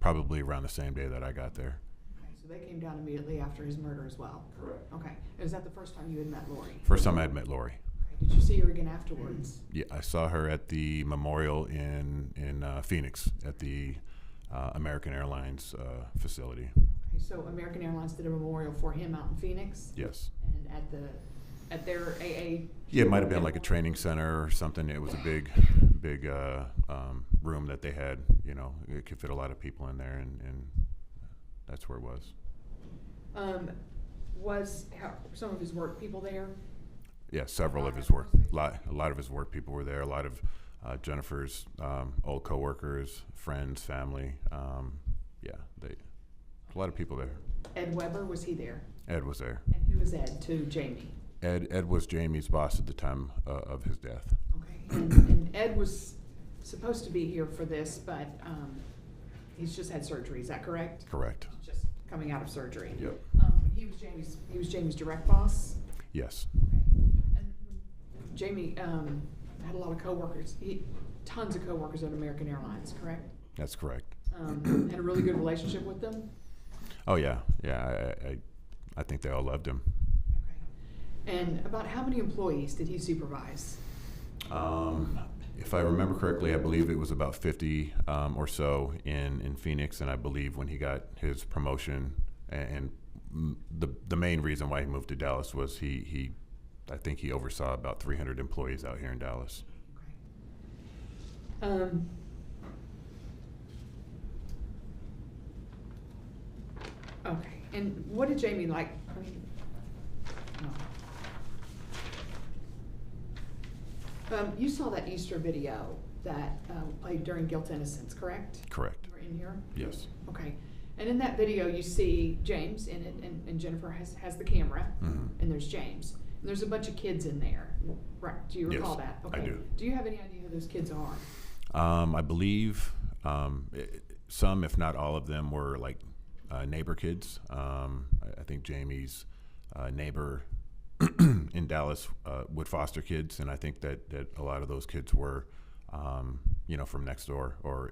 probably around the same day that I got there. Okay, so they came down immediately after his murder as well? Correct. Okay. Is that the first time you had met Lori? First time I had met Lori. Okay. Did you see her again afterwards? Yeah, I saw her at the memorial in Phoenix at the American Airlines facility. Okay, so American Airlines did a memorial for him out in Phoenix? Yes. And at their AA? Yeah, it might have been like a training center or something. It was a big room that they had. You know, it could fit a lot of people in there, and that's where it was. Was some of his work people there? Yeah, several of his work. A lot of his work people were there. A lot of Jennifer's old coworkers, friends, family. A lot of people there. Ed Weber, was he there? Ed was there. And who was Ed to Jamie? Ed was Jamie's boss at the time of his death. Okay, and Ed was supposed to be here for this, but he's just had surgery. Is that correct? Correct. Just coming out of surgery. Yep. He was Jamie's direct boss. Yes. Okay. And Jamie had a lot of coworkers. Tons of coworkers at American Airlines. Correct? That's correct. Had a really good relationship with them. Oh yeah. I think they all loved him. Okay. And about how many employees did he supervise? If I remember correctly, I believe it was about 50 or so in Phoenix, and I believe when he got his promotion, and the main reason why he moved to Dallas was I think he oversaw about 300 employees out here in Dallas. Okay. Okay. And what did Jamie like? I mean, no. You saw that Easter video that played during Guilt Innocence, correct? Correct. You were in here? Yes. Okay. And in that video, you see James in it, and Jennifer has the camera, and there's James. And there's a bunch of kids in there. Right. Do you recall that? Okay. I do. Do you have any idea who those kids are? I believe some, if not all of them, were like neighbor kids. I think Jamie's neighbor in Dallas would foster kids, and I think that a lot of those kids were, from next door or,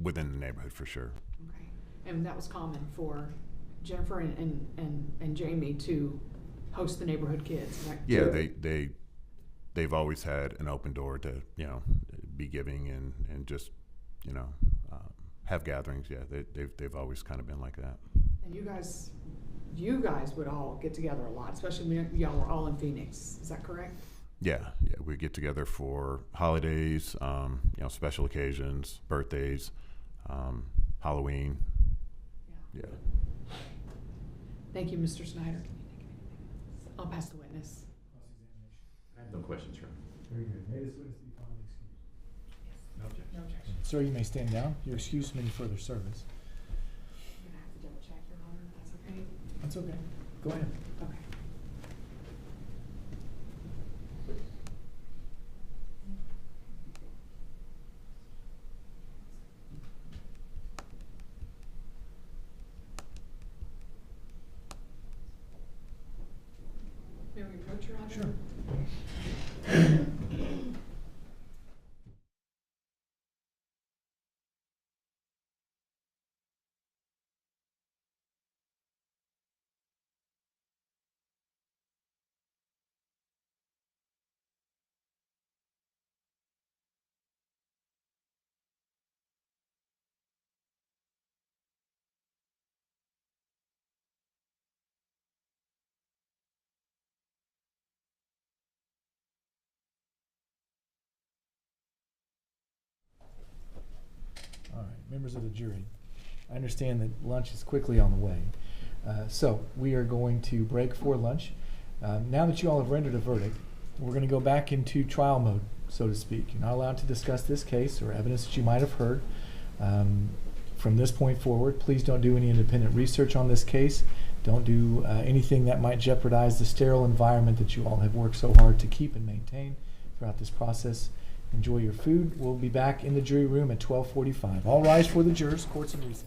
within the neighborhood for sure. Okay. And that was common for Jennifer and Jamie to host the neighborhood kids, right? Yeah, they've always had an open door to, be giving and just, have gatherings. Yeah, they've always kind of been like that. And you guys would all get together a lot, especially when y'all were all in Phoenix. Is that correct? Yeah, we get together for holidays, special occasions, birthdays, Halloween. Yeah. Thank you, Mr. Snyder. I'll pass the witness. I have no questions, Your Honor. Very good. May this witness be found excused? No objection. No objection. Sir, you may stand down. You're excused from any further service. I'm gonna have to double check, Your Honor, if that's okay. That's okay. Go ahead. Okay. May we approach, Your Honor? Sure. All right, members of the jury, I understand that lunch is quickly on the way. So we are going to break for lunch. Now that you all have rendered a verdict, we're going to go back into trial mode, so to speak. You're not allowed to discuss this case or evidence that you might have heard. From this point forward, please don't do any independent research on this case. Don't do anything that might jeopardize the sterile environment that you all have worked so hard to keep and maintain throughout this process. Enjoy your food. We'll be back in the jury room at 12:45. All rise for the jurors. Court's in recess.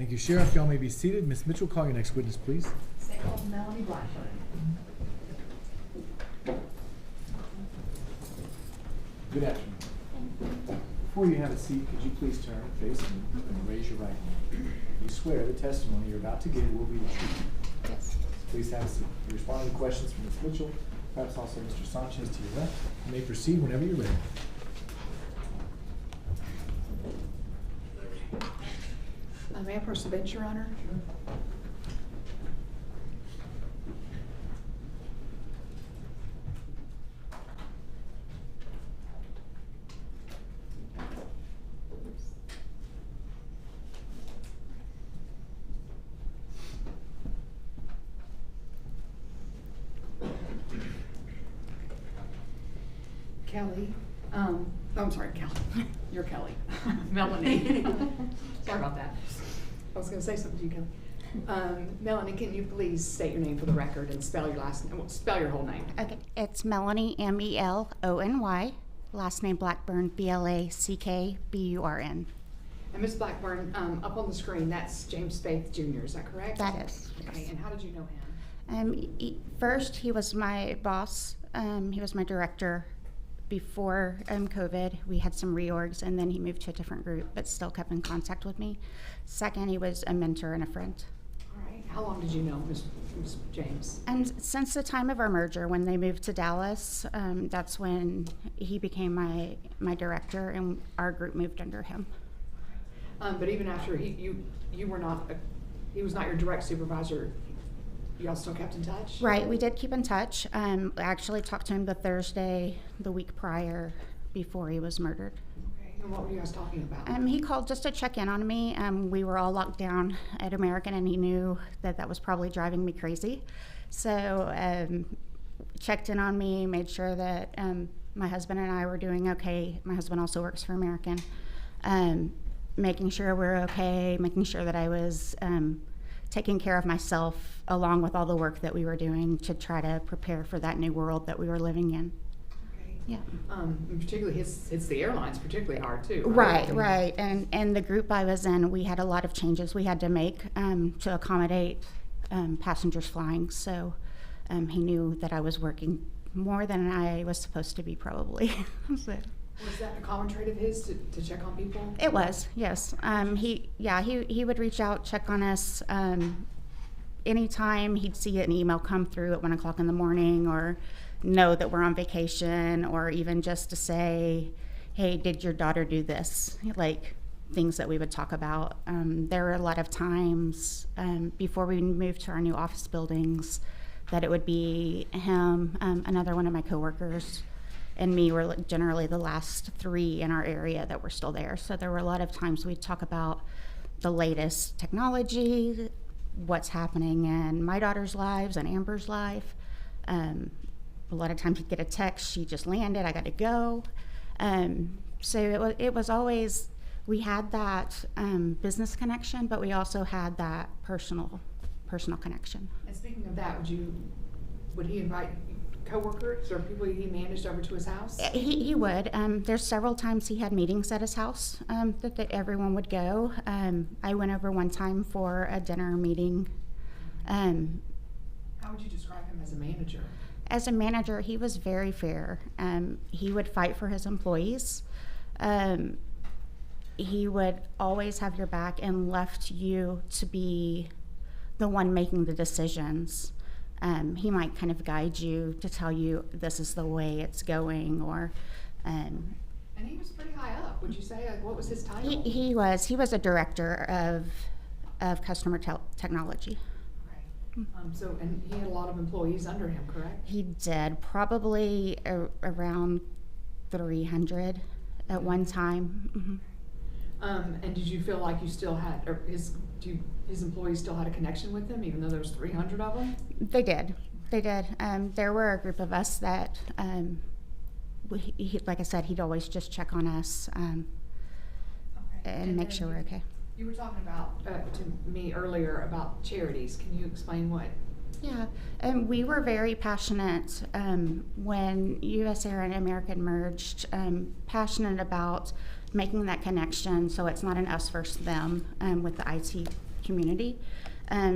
Thank you, Sheriff. Y'all may be seated. Ms. Mitchell, call your next witness, please. St. Paul Melanie Blackburn. Good afternoon. Before you have a seat, could you please turn, face me, and raise your right hand? You swear the testimony you're about to give will be the truth. Yes. Please have a seat. You respond to the questions from Ms. Mitchell, perhaps also Mr. Sanchez to your left. You may proceed whenever you're ready. May I approach the bench, Your Honor? Kelly, I'm sorry, Kelly. You're Kelly. Melanie. Sorry about that. I was gonna say something to you, Kelly. Melanie, can you please state your name for the record and spell your last name, spell your whole name? Okay, it's Melanie, Melony. Last name Blackburn, Blackburn. And Ms. Blackburn, up on the screen, that's James Faith Jr., is that correct? That is. Okay, and how did you know him? First, he was my boss. He was my director before COVID. We had some reorgs, and then he moved to a different group, but still kept in contact with me. Second, he was a mentor and a friend. All right, how long did you know Ms. James? And since the time of our merger, when they moved to Dallas, that's when he became my director, and our group moved under him. But even after he was not your direct supervisor, y'all still kept in touch? Right, we did keep in touch. I actually talked to him the Thursday, the week prior, before he was murdered. Okay, and what were you guys talking about? He called just to check in on me. We were all locked down at American, and he knew that was probably driving me crazy. So checked in on me, made sure that my husband and I were doing okay. My husband also works for American. Making sure we're okay, making sure that I was taking care of myself, along with all the work that we were doing to try to prepare for that new world that we were living in. Okay. Yeah. And particularly it's the airlines particularly hard too. Right. And the group I was in, we had a lot of changes we had to make to accommodate passengers flying. So he knew that I was working more than I was supposed to be, probably. So. Was that a common trait of his to check on people? It was, yes. He would reach out, check on us. Anytime he'd see an email come through at 1 o'clock in the morning, or know that we're on vacation, or even just to say, hey, did your daughter do this? Like things that we would talk about. There were a lot of times before we moved to our new office buildings that it would be him, another one of my coworkers, and me were generally the last three in our area that were still there. So there were a lot of times we'd talk about the latest technology, what's happening in my daughter's lives and Amber's life. A lot of times he'd get a text, she just landed, I got to go. So it was always, we had that business connection, but we also had that personal connection. And speaking of that, would he invite coworkers or people he managed over to his house? He would. There's several times he had meetings at his house that everyone would go. I went over one time for a dinner meeting. How would you describe him as a manager? As a manager, he was very fair. He would fight for his employees. He would always have your back and left you to be the one making the decisions. He might kind of guide you to tell you this is the way it's going, or. And he was pretty high up, would you say? Like, what was his title? He was a director of customer technology. Okay. And he had a lot of employees under him, correct? He did, probably around 300 at one time. Mm-hmm. And did you feel like you still had, or his employees still had a connection with him, even though there was 300 of them? They did. There were a group of us that, like I said, he'd always just check on us and make sure we're okay. You were talking about to me earlier about charities. Can you explain what? Yeah, we were very passionate when US Air and American merged, passionate about making that connection so it's not an us versus them with the IT community.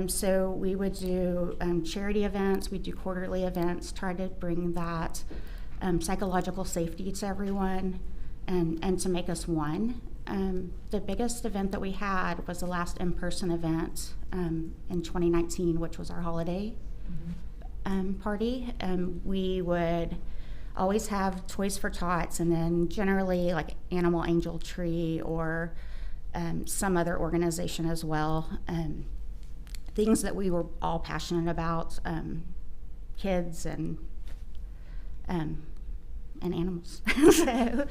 So we would do charity events, we do quarterly events, try to bring that psychological safety to everyone and to make us one. The biggest event that we had was the last in-person event in 2019, which was our holiday party. We would always have Toys for Tots, and then generally like Animal Angel Tree or some other organization as well. Things that we were all passionate about, kids and animals. So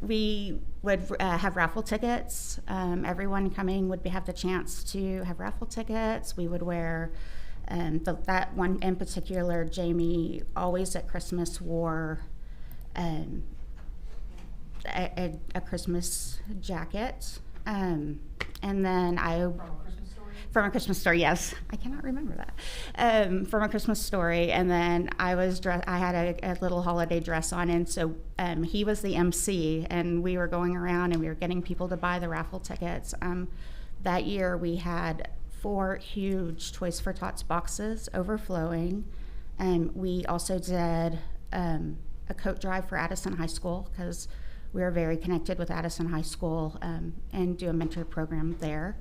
we would have raffle tickets. Everyone coming would have the chance to have raffle tickets. We would wear that one in particular. Jamie always at Christmas wore a Christmas jacket, and then from A Christmas Story, yes. I cannot remember that. From A Christmas Story, and then I had a little holiday dress on, and so he was the MC, and we were going around and we were getting people to buy the raffle tickets. That year we had 4 huge Toys for Tots boxes overflowing, and we also did a coat drive for Addison High School because we are very connected with Addison High School, and do a mentor program there.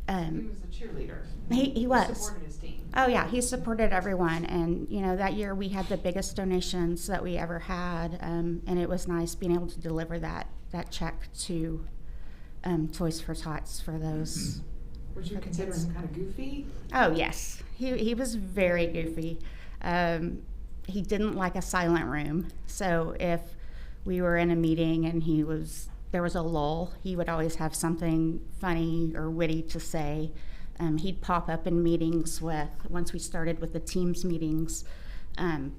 He was a cheerleader. He was. Supported his team. Oh yeah, he supported everyone, and that year we had the biggest donations that we ever had, and it was nice being able to deliver that check to Toys for Tots for those. Would you consider him kind of goofy? Oh yes, he was very goofy. He didn't like a silent room, so if we were in a meeting and there was a lull, he would always have something funny or witty to say. He'd pop up in meetings once we started with the Teams meetings,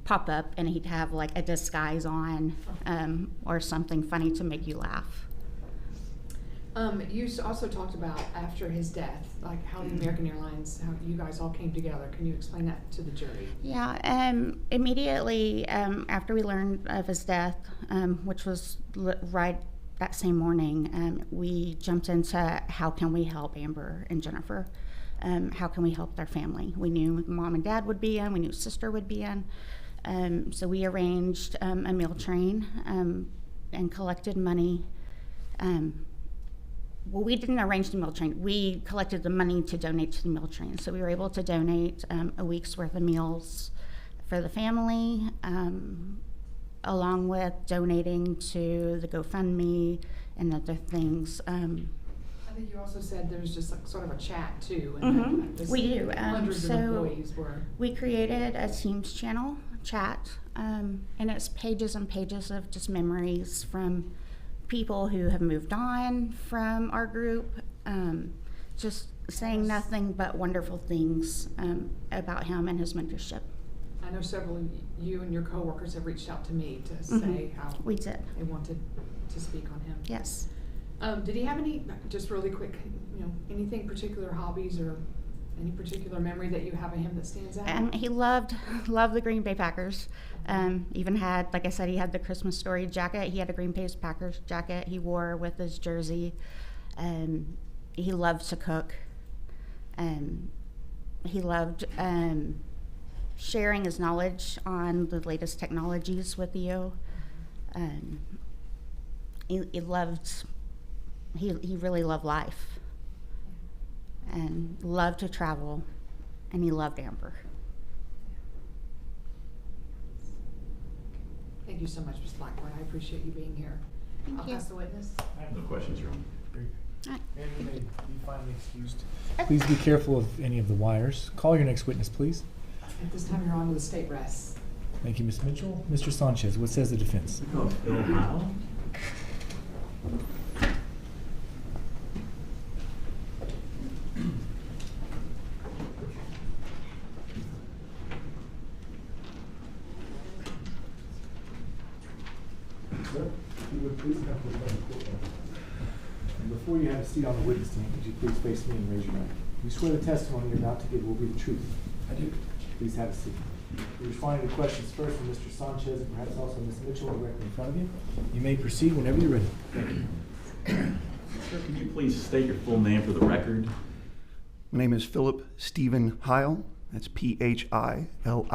pop up and he'd have like a disguise on or something funny to make you laugh. You also talked about after his death, like how the American Airlines, how you guys all came together. Can you explain that to the jury? Yeah, immediately after we learned of his death, which was right that same morning, we jumped into how can we help Amber and Jennifer? How can we help their family? We knew Mom and Dad would be in, we knew sister would be in. So we arranged a meal train and collected money. Well, we didn't arrange the meal train. We collected the money to donate to the meal train. So we were able to donate a week's worth of meals for the family, along with donating to the GoFundMe and other things. I think you also said there was just like sort of a chat too. Mm-hmm. This We do. Hundreds of employees were. We created a Teams channel chat, and it's pages and pages of just memories from people who have moved on from our group, just saying nothing but wonderful things about him and his mentorship. I know several of you and your coworkers have reached out to me to say how We did. they wanted to speak on him. Yes. Did he have any, just really quick, anything particular hobbies or any particular memory that you have of him that stands out? He loved the Green Bay Packers. Even had, like I said, he had the Christmas Story jacket. He had a Green Bay Packers jacket he wore with his jersey. He loved to cook. He loved sharing his knowledge on the latest technologies with you. He really loved life and loved to travel, and he loved Amber. Thank you so much, Ms. Blackburn. I appreciate you being here. Thank I'll you. pass the witness. I have no questions, Your Honor. Alright. And you may be finally excused. Please be careful of any of the wires. Call your next witness, please. At this time, you're on to the state rests. Thank you, Ms. Mitchell. Mr. Sanchez, what says the defense? Oh, Bill Howe? Sir, if you would please come to the front of the courtroom. And before you have a seat on the witness stand, could you please face me and raise your right? You swear the testimony you're about to give will be the truth. I do. Please have a seat. We're responding to questions first from Mr. Sanchez and perhaps also Ms. Mitchell directly in front of you. You may proceed whenever you're ready. Thank you. Sir, can you please state your full name for the record? My name is Philip Stephen Heil. That's Philip Stevenheil.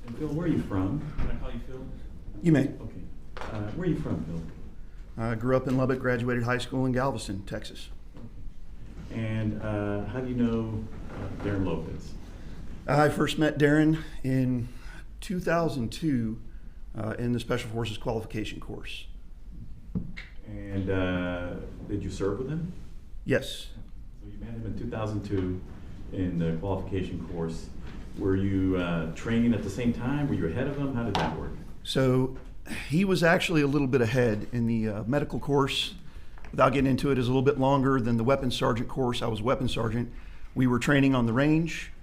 And Phil, where are you from? Can I call you Phil? You may. Okay. Where are you from, Phil? I grew up in Lubbock, graduated high school in Galveston, Texas. And how do you know Darrin Lopez? I first met Darrin in 2002 in the Special Forces qualification course. And did you serve with him? Yes. So you met him in 2002 in the qualification course. Were you training at the same time? Were you ahead of him? How did that work? So he was actually a little bit ahead in the medical course. Without getting into it, is a little bit longer than the weapons sergeant course. I was weapons sergeant. We were training on the range.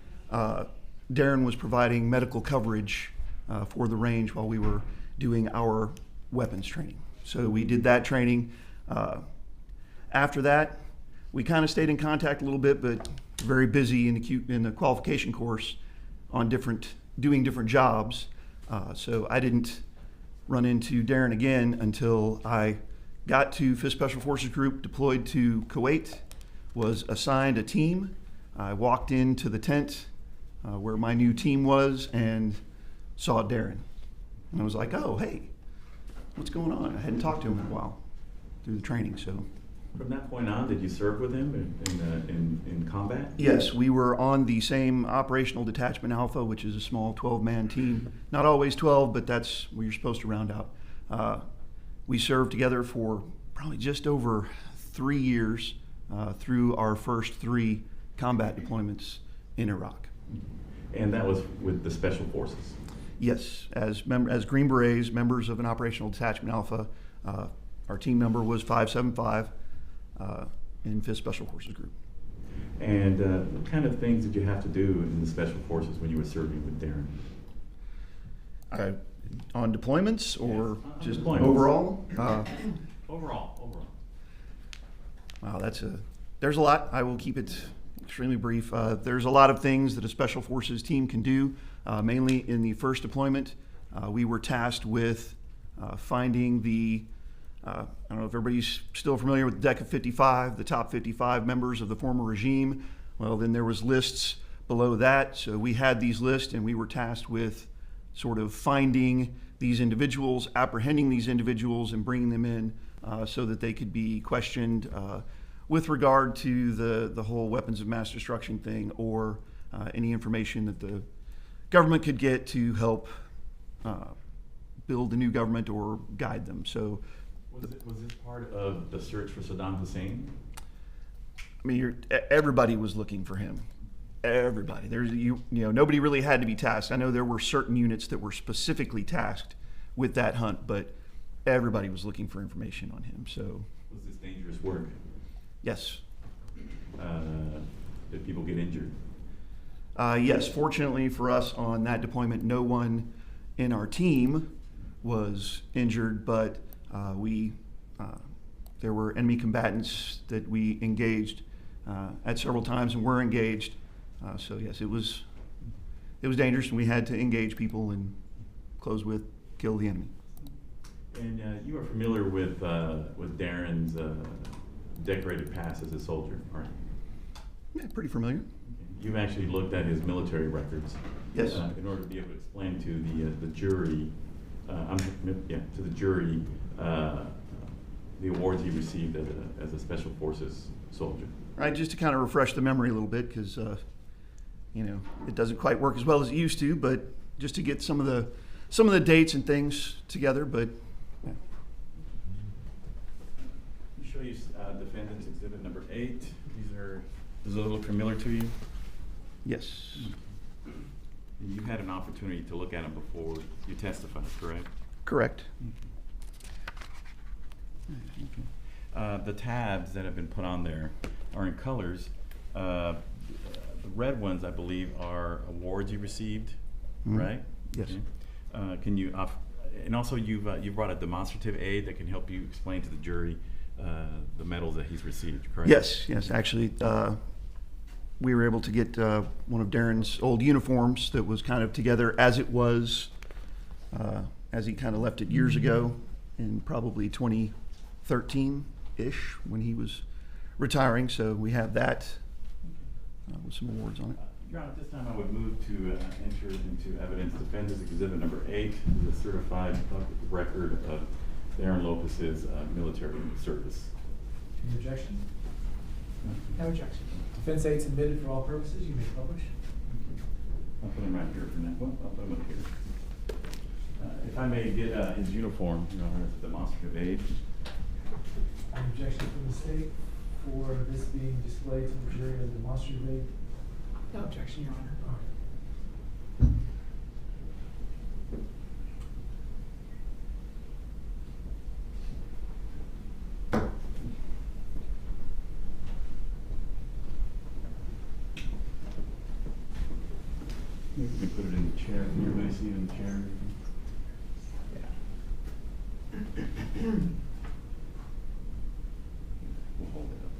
Darrin was providing medical coverage for the range while we were doing our weapons training. So we did that training. After that, we kind of stayed in contact a little bit, but very busy in the qualification course on doing different jobs. So I didn't run into Darrin again until I got to 5th Special Forces Group, deployed to Kuwait, was assigned a team. I walked into the tent where my new team was and saw Darrin. And I was like, oh, hey, what's going on? I hadn't talked to him in a while through the training, so. From that point on, did you serve with him in combat? Yes, we were on the same Operational Detachment Alpha, which is a small 12-man team. Not always 12, but that's where you're supposed to round out. We served together for probably just over 3 years through our first 3 combat deployments in Iraq. And that was with the Special Forces? Yes, as Green Berets, members of an Operational Detachment Alpha, our team number was 575 in 5th Special Forces Group. And what kind of things did you have to do in the Special Forces when you were serving with Darrin? On deployments or Yes, on just deployments. overall? Overall. Wow, there's a lot. I will keep it extremely brief. There's a lot of things that a Special Forces team can do. Mainly in the first deployment, we were tasked with finding I don't know if everybody's still familiar with the Deck of 55, the top 55 members of the former regime. Well, then there was lists below that. So we had these lists and we were tasked with sort of finding these individuals, apprehending these individuals and bringing them in so that they could be questioned with regard to the whole weapons of mass destruction thing or any information that the government could get to help build a new government or guide them. So Was this part of the search for Saddam Hussein? I mean, everybody was looking for him. Everybody. Nobody really had to be tasked. I know there were certain units that were specifically tasked with that hunt, but everybody was looking for information on him. So, Was this dangerous work? yes, Did people get injured? yes. Fortunately for us on that deployment, no one in our team was injured, but there were enemy combatants that we engaged at several times and were engaged. So yes, it was dangerous, and we had to engage people and close with, kill the enemy. And you are familiar with Darrin's decorated past as a soldier, aren't you? Yeah, pretty familiar. You've actually looked at his military records. Yes. In order to be able to explain to the jury, to the jury, the awards he received as a Special Forces soldier. Right, just to kind of refresh the memory a little bit, because it doesn't quite work as well as it used to, but just to get some of the dates and things together. But yeah. Let me show you Defendant's Exhibit number 8. Does it look familiar to you? Yes, And you had an opportunity to look at them before you testified, correct? correct. The tabs that have been put on there are in colors. The red ones, I believe, are awards you received, right? Yes. Okay. Can you, and also you've brought a demonstrative aid that can help you explain to the jury the medals that he's received, correct? Yes. Actually, we were able to get one of Darrin's old uniforms that was kind of together as it was as he kind of left it years ago in probably 2013-ish when he was retiring. So we have that with some awards on it. Your Honor, at this time I would move to enter into evidence Defendant's Exhibit Number 8, the certified public record of Darrin Lopez's military service. Any objection? No objection. Defense aid submitted for all purposes. You may publish. I'll put him right here for now. Well, I'll put him up here. If I may get his uniform, Your Honor, as a demonstrative aid. Any objection from the state for this being displayed to the jury as a demonstrative aid? No objection, Your Honor. All right. Maybe we can put it in the chair. Can everybody see it in the chair? We'll hold it up.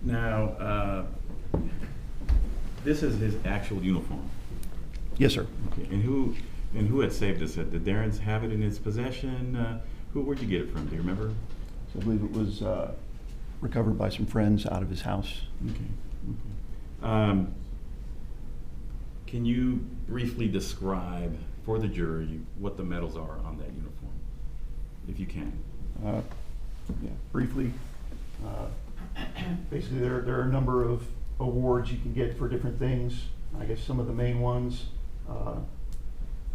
Now, this is his actual uniform. Yes, sir. Okay, and who had saved this? Did Darrin's have it in his possession? Where'd you get it from? Do you remember? So I believe it was recovered by some friends out of his house. Okay. Can you briefly describe for the jury what the medals are on that uniform, if you can? Yeah, briefly. Basically, there are a number of awards you can get for different things. I guess some of the main ones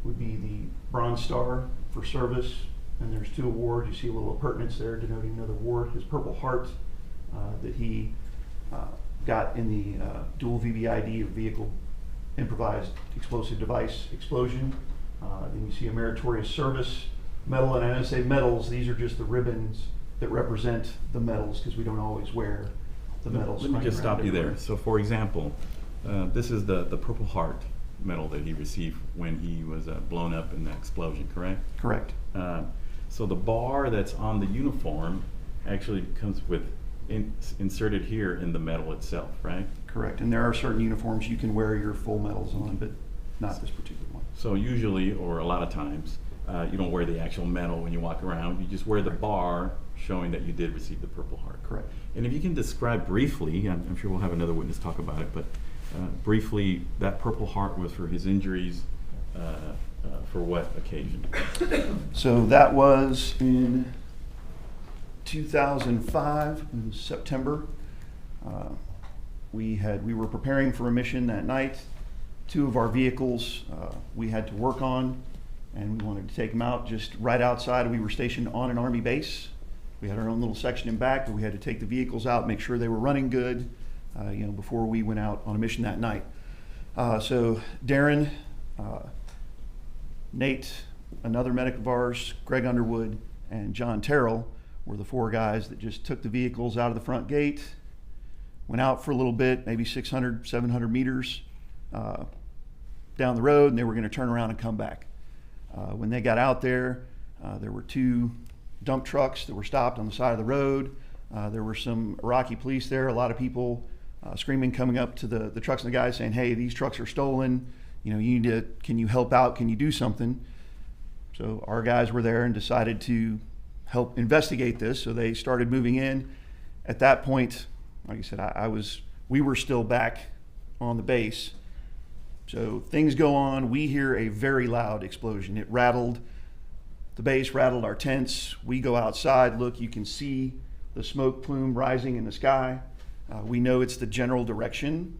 would be the Bronze Star for service, and there's 2 awards. You see a little appurtenance there denoting another award. His Purple Heart that he got in the dual VBID, or Vehicle Improvised Explosive Device Explosion. Then you see a Meritorious Service Medal, and I say medals, these are just the ribbons that represent the medals, because we don't always wear the medals. Let me just stop you there. So for example, this is the Purple Heart medal that he received when he was blown up in that explosion, correct? Correct. So the bar that's on the uniform actually comes with inserted here in the medal itself, right? Correct. And there are certain uniforms you can wear your full medals on, but not this particular one. So usually, or a lot of times, you don't wear the actual medal when you walk around. You just wear the bar showing that you did receive the Purple Heart. Correct. And if you can describe briefly, I'm sure we'll have another witness talk about it, but briefly, that Purple Heart was for his injuries, for what occasion? So that was in 2005, in September. We were preparing for a mission that night. 2 of our vehicles we had to work on, and we wanted to take them out just right outside. We were stationed on an Army base. We had our own little section in back, but we had to take the vehicles out, make sure they were running good, before we went out on a mission that night. So Darrin, Nate, another medic of ours, Greg Underwood, and John Terrell were the 4 guys that just took the vehicles out of the front gate, went out for a little bit, maybe 600, 700 meters down the road, and they were going to turn around and come back. When they got out there, there were 2 dump trucks that were stopped on the side of the road. There were some Iraqi police there, a lot of people screaming, coming up to the trucks and the guys saying, "Hey, these trucks are stolen. You need to, can you help out? Can you do something?" So our guys were there and decided to help investigate this. So they started moving in. At that point, like I said, we were still back on the base. So things go on. We hear a very loud explosion. It rattled the base, rattled our tents. We go outside, look, you can see the smoke plume rising in the sky. We know it's the general direction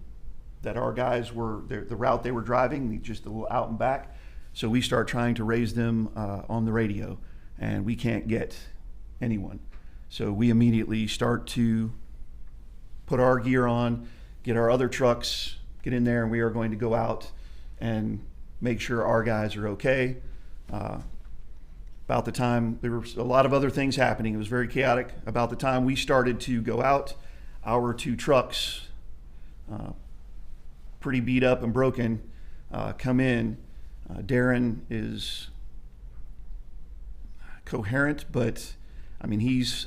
that our guys were, the route they were driving, just a little out and back. So we start trying to raise them on the radio, and we can't get anyone. So we immediately start to put our gear on, get our other trucks, get in there, and we are going to go out and make sure our guys are okay. About the time, there were a lot of other things happening. It was very chaotic. About the time we started to go out, our 2 trucks, pretty beat up and broken, come in. Darrin is coherent, but I mean,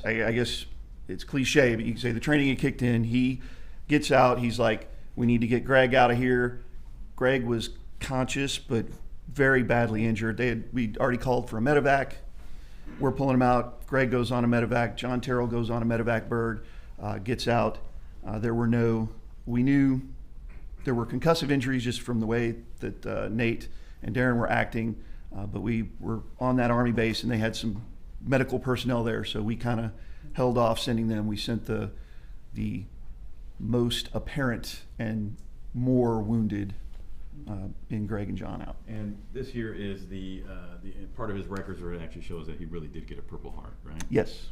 I guess it's cliche, but you can say the training had kicked in. He gets out, he's like, "We need to get Greg out of here." Greg was conscious, but very badly injured. We'd already called for a medevac. We're pulling him out. Greg goes on a medevac. John Terrell goes on a medevac bird, gets out. We knew there were concussive injuries just from the way that Nate and Darrin were acting, but we were on that Army base and they had some medical personnel there, so we kind of held off sending them. We sent the most apparent and more wounded in Greg and John out. And this here is the part of his records where it actually shows that he really did get a Purple Heart, right? Yes.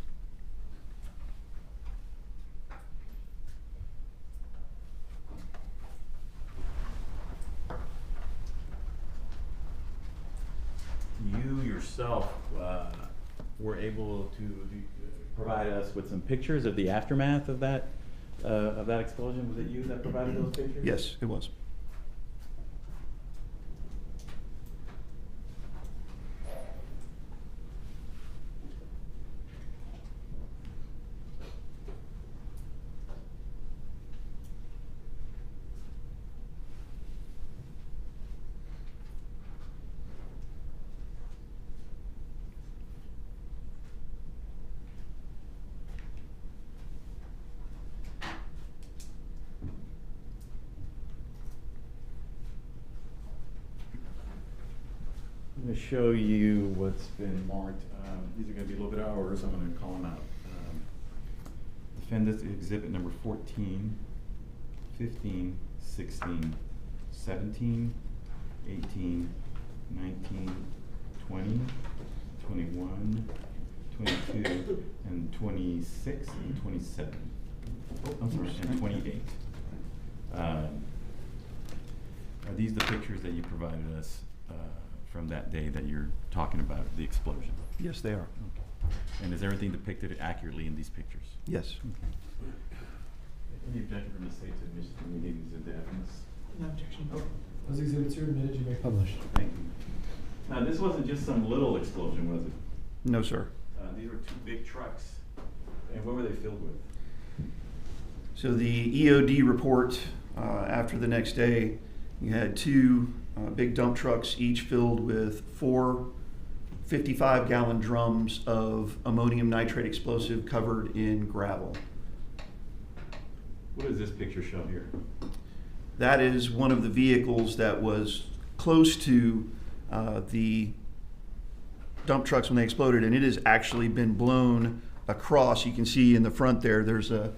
You yourself were able to provide us with some pictures of the aftermath of that explosion. Was it you that provided those pictures? Yes, it was. I'm going to show you what's been marked. These are going to be a little bit of hours. I'm going to call them out. Defendant's exhibit number 14, 15, 16, 17, 18, 19, 20, 21, 22, and 26, and 27. Oh, I'm sorry, and 28. Are these the pictures that you provided us from that day that you're talking about, the explosion? Yes, they are. Okay. And is everything depicted accurately in these pictures? Yes. Okay. Any objection from the state to admission to meetings of the evidence? No objection. Those exhibits are admitted, you may publish. Thank you. Now, this wasn't just some little explosion, was it? No, sir. These were two big trucks. And what were they filled with? So the EOD report after the next day, you had two big dump trucks, each filled with 4 55-gallon drums of ammonium nitrate explosive covered in gravel. What does this picture show here? That is one of the vehicles that was close to the dump trucks when they exploded, and it has actually been blown across. You can see in the front there's the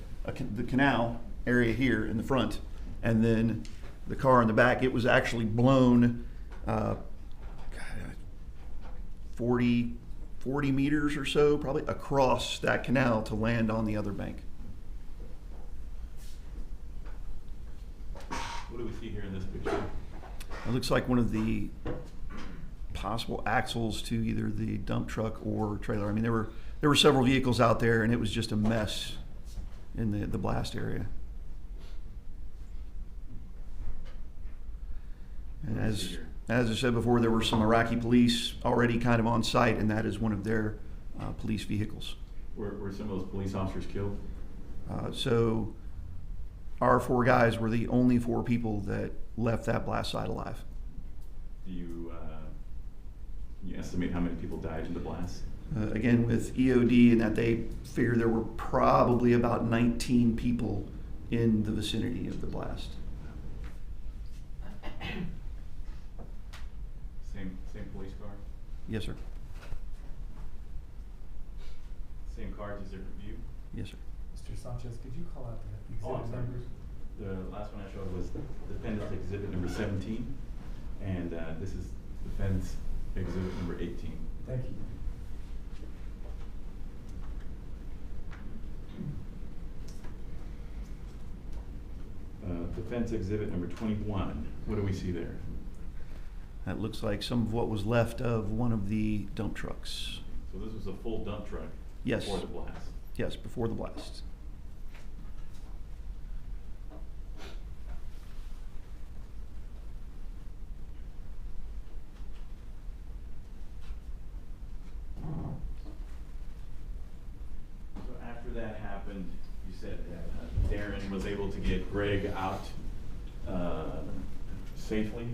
canal area here in the front, and then the car in the back. It was actually blown 40 meters or so, probably, across that canal to land on the other bank. What do we see here in this picture? It looks like one of the possible axles to either the dump truck or trailer. I mean, there were several vehicles out there, and it was just a mess in the blast area. And as I said before, there were some Iraqi police already kind of on site, and that is one of their police vehicles. Were some of those police officers killed? So our 4 guys were the only 4 people that left that blast site alive. Do you estimate how many people died in the blast? Again, with EOD, and that they figure there were probably about 19 people in the vicinity of the blast. Same police car? Yes, sir. Same car, just different view? Yes, sir. Mr. Sanchez, could you call out the Oh, I'm exhibit sorry. numbers? The last one I showed was defendant's exhibit number 17, and this is defendant's exhibit number 18. Thank you. Defense exhibit number 21. What do we see there? That looks like some of what was left of one of the dump trucks. So this was a full dump truck Yes. before the blast. Yes, before the blast. So after that happened, you said that Darrin was able to get Greg out safely?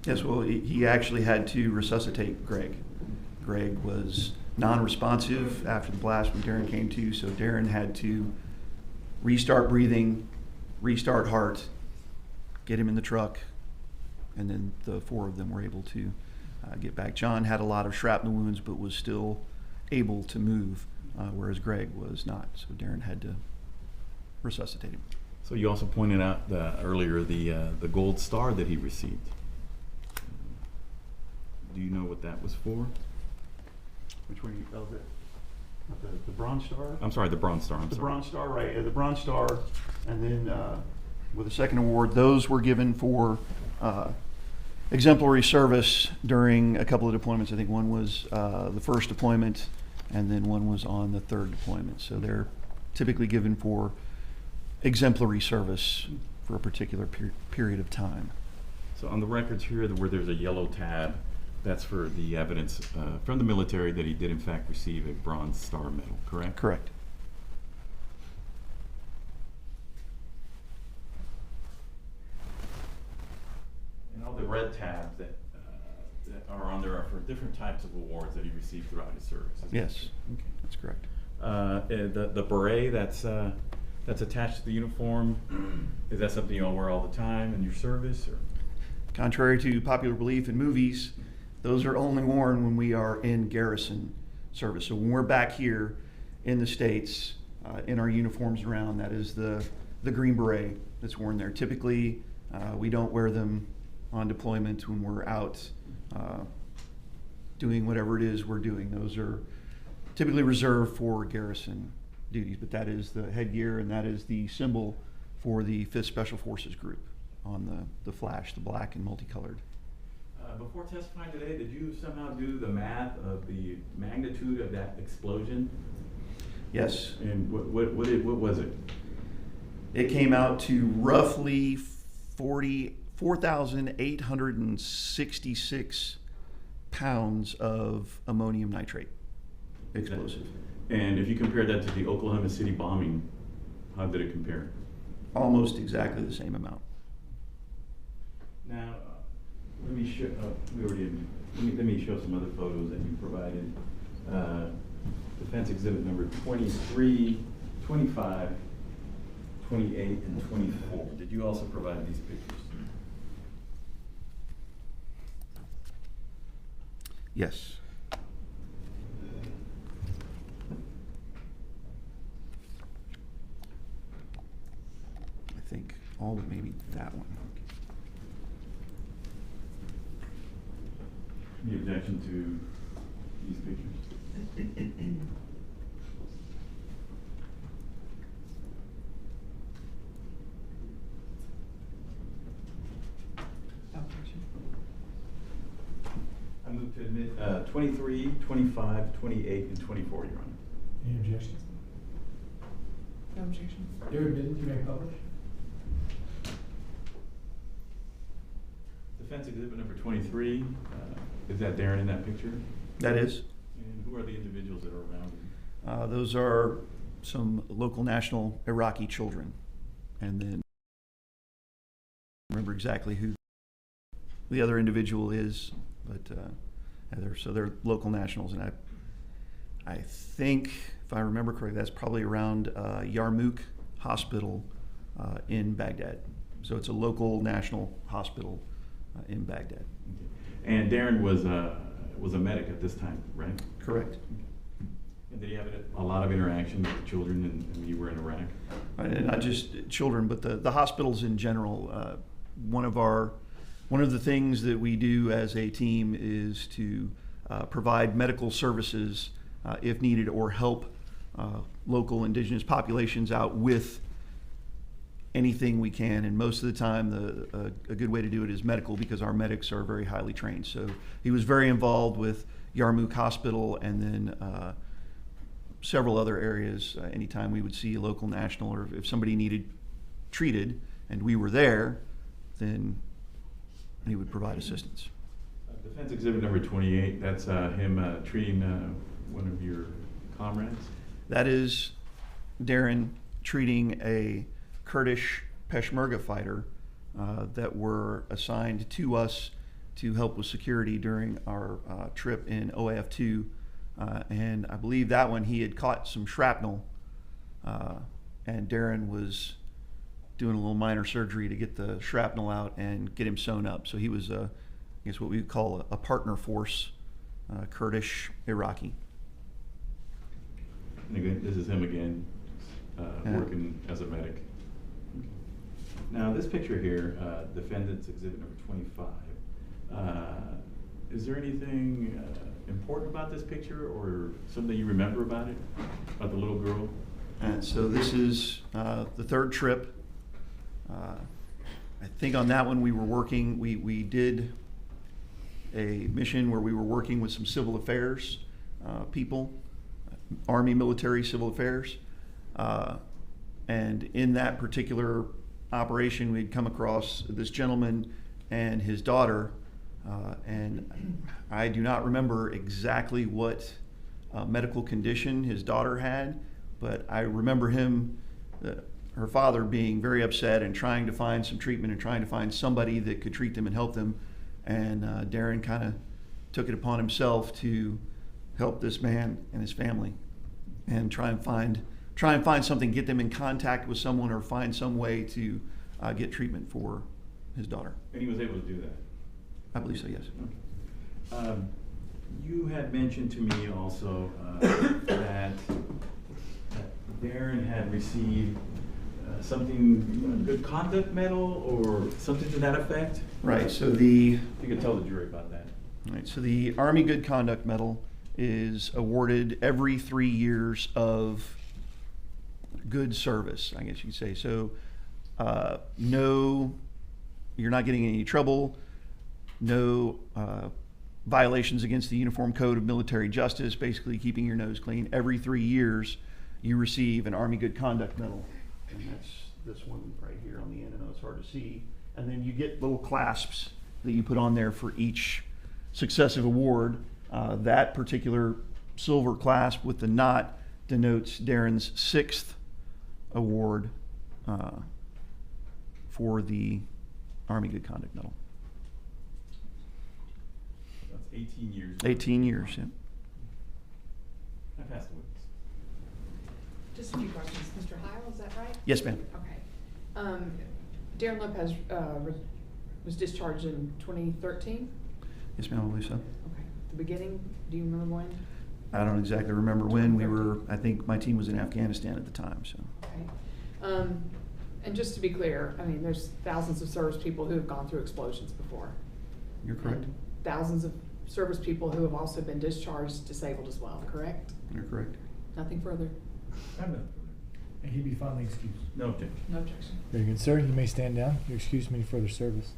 Yes, well, he actually had to resuscitate Greg. Greg was non-responsive after the blast when Darrin came to, so Darrin had to restart breathing, restart heart, get him in the truck, and then the four of them were able to get back. John had a lot of shrapnel wounds, but was still able to move, whereas Greg was not. So Darrin had to resuscitate him. So you also pointed out earlier the gold star that he received. Do you know what that was for? Which one? The Bronze Star? I'm sorry, the Bronze Star. The Bronze Star, right. The Bronze Star, and then with the second award, those were given for exemplary service during a couple of deployments. I think one was the first deployment, and then one was on the third deployment. So they're typically given for exemplary service for a particular period of time. So on the records here, where there's a yellow tab, that's for the evidence from the military that he did in fact receive a Bronze Star medal, correct? Correct. And all the red tabs that are on there are for different types of awards that he received throughout his service. Is that Yes, okay? that's correct. The beret that's attached to the uniform, is that something you all wear all the time in your service? Or? Contrary to popular belief in movies, those are only worn when we are in garrison service. So when we're back here in the States, in our uniforms around, that is the green beret that's worn there. Typically, we don't wear them on deployment when we're out doing whatever it is we're doing. Those are typically reserved for garrison duties, but that is the headgear and that is the symbol for the 5th Special Forces Group on the flash, the black and multicolored. Before testifying today, did you somehow do the math of the magnitude of that explosion? Yes. And what was it? It came out to roughly 4,866 pounds of ammonium nitrate explosive. And if you compare that to the Oklahoma City bombing, how did it compare? Almost exactly the same amount. Now, let me show. Let me show some other photos that you provided. Defense exhibit number 23, 25, 28, and 24. Did you also provide these pictures? Yes. I think all but maybe that one. Any objection to these pictures? I move to admit 23, 25, 28, and 24, Your Honor. Any objections? No objection. They're admitted, you may publish. Defense exhibit number 23, is that Darrin in that picture? That is. And who are the individuals that are around him? Those are some local national Iraqi children. And then remember exactly who the other individual is, but they're local nationals. And I think, if I remember correctly, that's probably around Yarmouk Hospital in Baghdad. So it's a local national hospital in Baghdad. And Darrin was a medic at this time, right? Correct. And did he have a lot of interaction with the children when you were in Iraq? Not just children, but the hospitals in general. One of the things that we do as a team is to provide medical services if needed, or help local indigenous populations out with anything we can. And most of the time, a good way to do it is medical, because our medics are very highly trained. So he was very involved with Yarmouk Hospital, and then several other areas. Anytime we would see a local national, or if somebody needed treated and we were there, then he would provide assistance. Defense exhibit number 28, that's him treating one of your comrades? That is Darrin treating a Kurdish Peshmerga fighter that were assigned to us to help with security during our trip in OAF2. And I believe that one he had caught some shrapnel, and Darrin was doing a little minor surgery to get the shrapnel out and get him sewn up. So he was, I guess, what we would call a partner force, Kurdish Iraqi. And again, this is him again, Yeah. working as a medic. Okay. Now, this picture here, Defendant's Exhibit number 25. Is there anything important about this picture, or something you remember about it, about the little girl? And so this is the third trip. I think on that one we were working, we did a mission where we were working with some civil affairs people, Army, military, civil affairs. And in that particular operation, we'd come across this gentleman and his daughter. And I do not remember exactly what medical condition his daughter had, but I remember him, her father, being very upset and trying to find some treatment and trying to find somebody that could treat them and help them. And Darrin kind of took it upon himself to help this man and his family and try and find something, get them in contact with someone, or find some way to get treatment for his daughter. And he was able to do that? I believe so, yes. Okay. You had mentioned to me also that Darrin had received something, good conduct medal or something to that effect? Right, so If you could tell the jury about that. Right, so the Army Good Conduct Medal is awarded every 3 years of good service, I guess you could say. So no, you're not getting in any trouble, no violations against the Uniform Code of Military Justice, basically keeping your nose clean. Every 3 years you receive an Army Good Conduct Medal. And that's this one right here on the end. I know it's hard to see. And then you get little clasps that you put on there for each successive award. That particular silver clasp with the knot denotes Darrin's 6th award for the Army Good Conduct Medal. That's 18 years. 18 years, yeah. I passed the witness. Just a few questions. Mr. Heil, is that right? Yes, ma'am. Okay. Darrin Lopez was discharged in 2013? Yes, ma'am, I believe so. Okay. The beginning, do you remember when? I don't exactly remember when. We were, I think my team was in Afghanistan at the time, so. Okay. And just to be clear, I mean, there's thousands of service people who have gone through explosions before. You're correct. And thousands of service people who have also been discharged disabled as well, correct? You're correct. Nothing further? I'm not. And he'd be finally excused. No objection. No objection. Very good, sir. You may stand down. You're excused from any further service.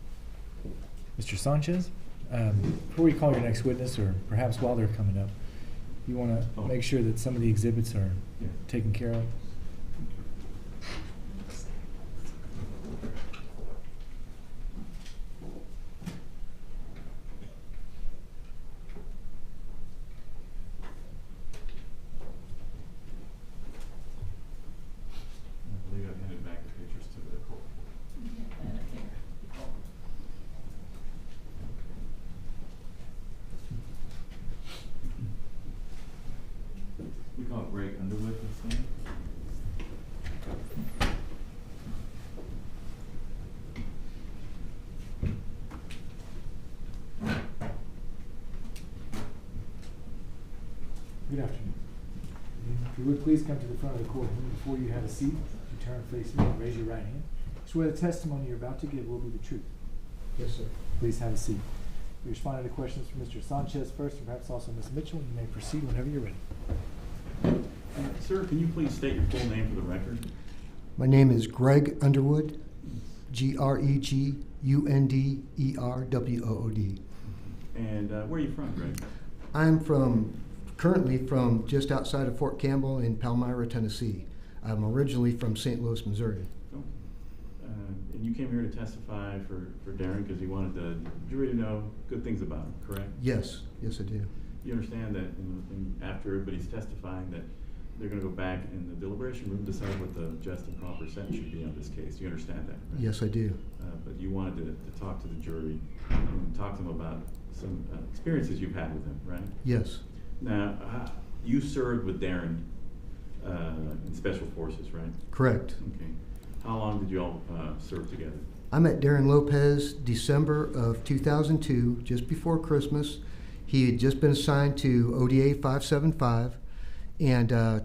Mr. Sanchez, before we call your next witness, or perhaps while they're coming up, you want to make sure that some of the exhibits are Yeah. taken care of? I believe I've handed back the pictures to the court. We call it Greg Underwood, this thing. Good afternoon. If you would please come to the front of the courtroom. Before you have a seat, you turn and face me and raise your right hand. Swear the testimony you're about to give will be the truth. Yes, sir. Please have a seat. We respond to questions from Mr. Sanchez first, and perhaps also Ms. Mitchell. You may proceed whenever you're ready. Sir, can you please state your full name for the record? My name is Greg Underwood, Gregunderwood. And where are you from, Greg? I'm currently from just outside of Fort Campbell in Palmyra, Tennessee. I'm originally from St. Louis, Missouri. Okay. And you came here to testify for Darrin because you wanted the jury to know good things about him, correct? Yes, yes I do. You understand that after everybody's testifying that they're going to go back in the deliberation room, decide what the just and proper sentence should be on this case. You understand that, right? Yes, I do. But you wanted to talk to the jury and talk to them about some experiences you've had with them, right? Yes, Now, you served with Darrin in Special Forces, right? correct. Okay. How long did you all serve together? I met Darrin Lopez December of 2002, just before Christmas. He had just been assigned to ODA 575, and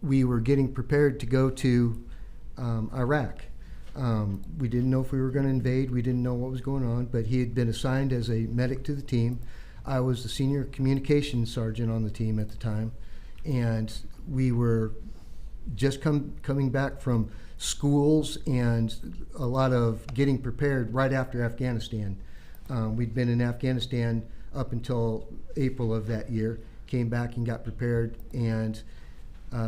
we were getting prepared to go to Iraq. We didn't know if we were going to invade. We didn't know what was going on, but he had been assigned as a medic to the team. I was the senior communications sergeant on the team at the time, and we were just coming back from schools and a lot of getting prepared right after Afghanistan. We'd been in Afghanistan up until April of that year, came back and got prepared, and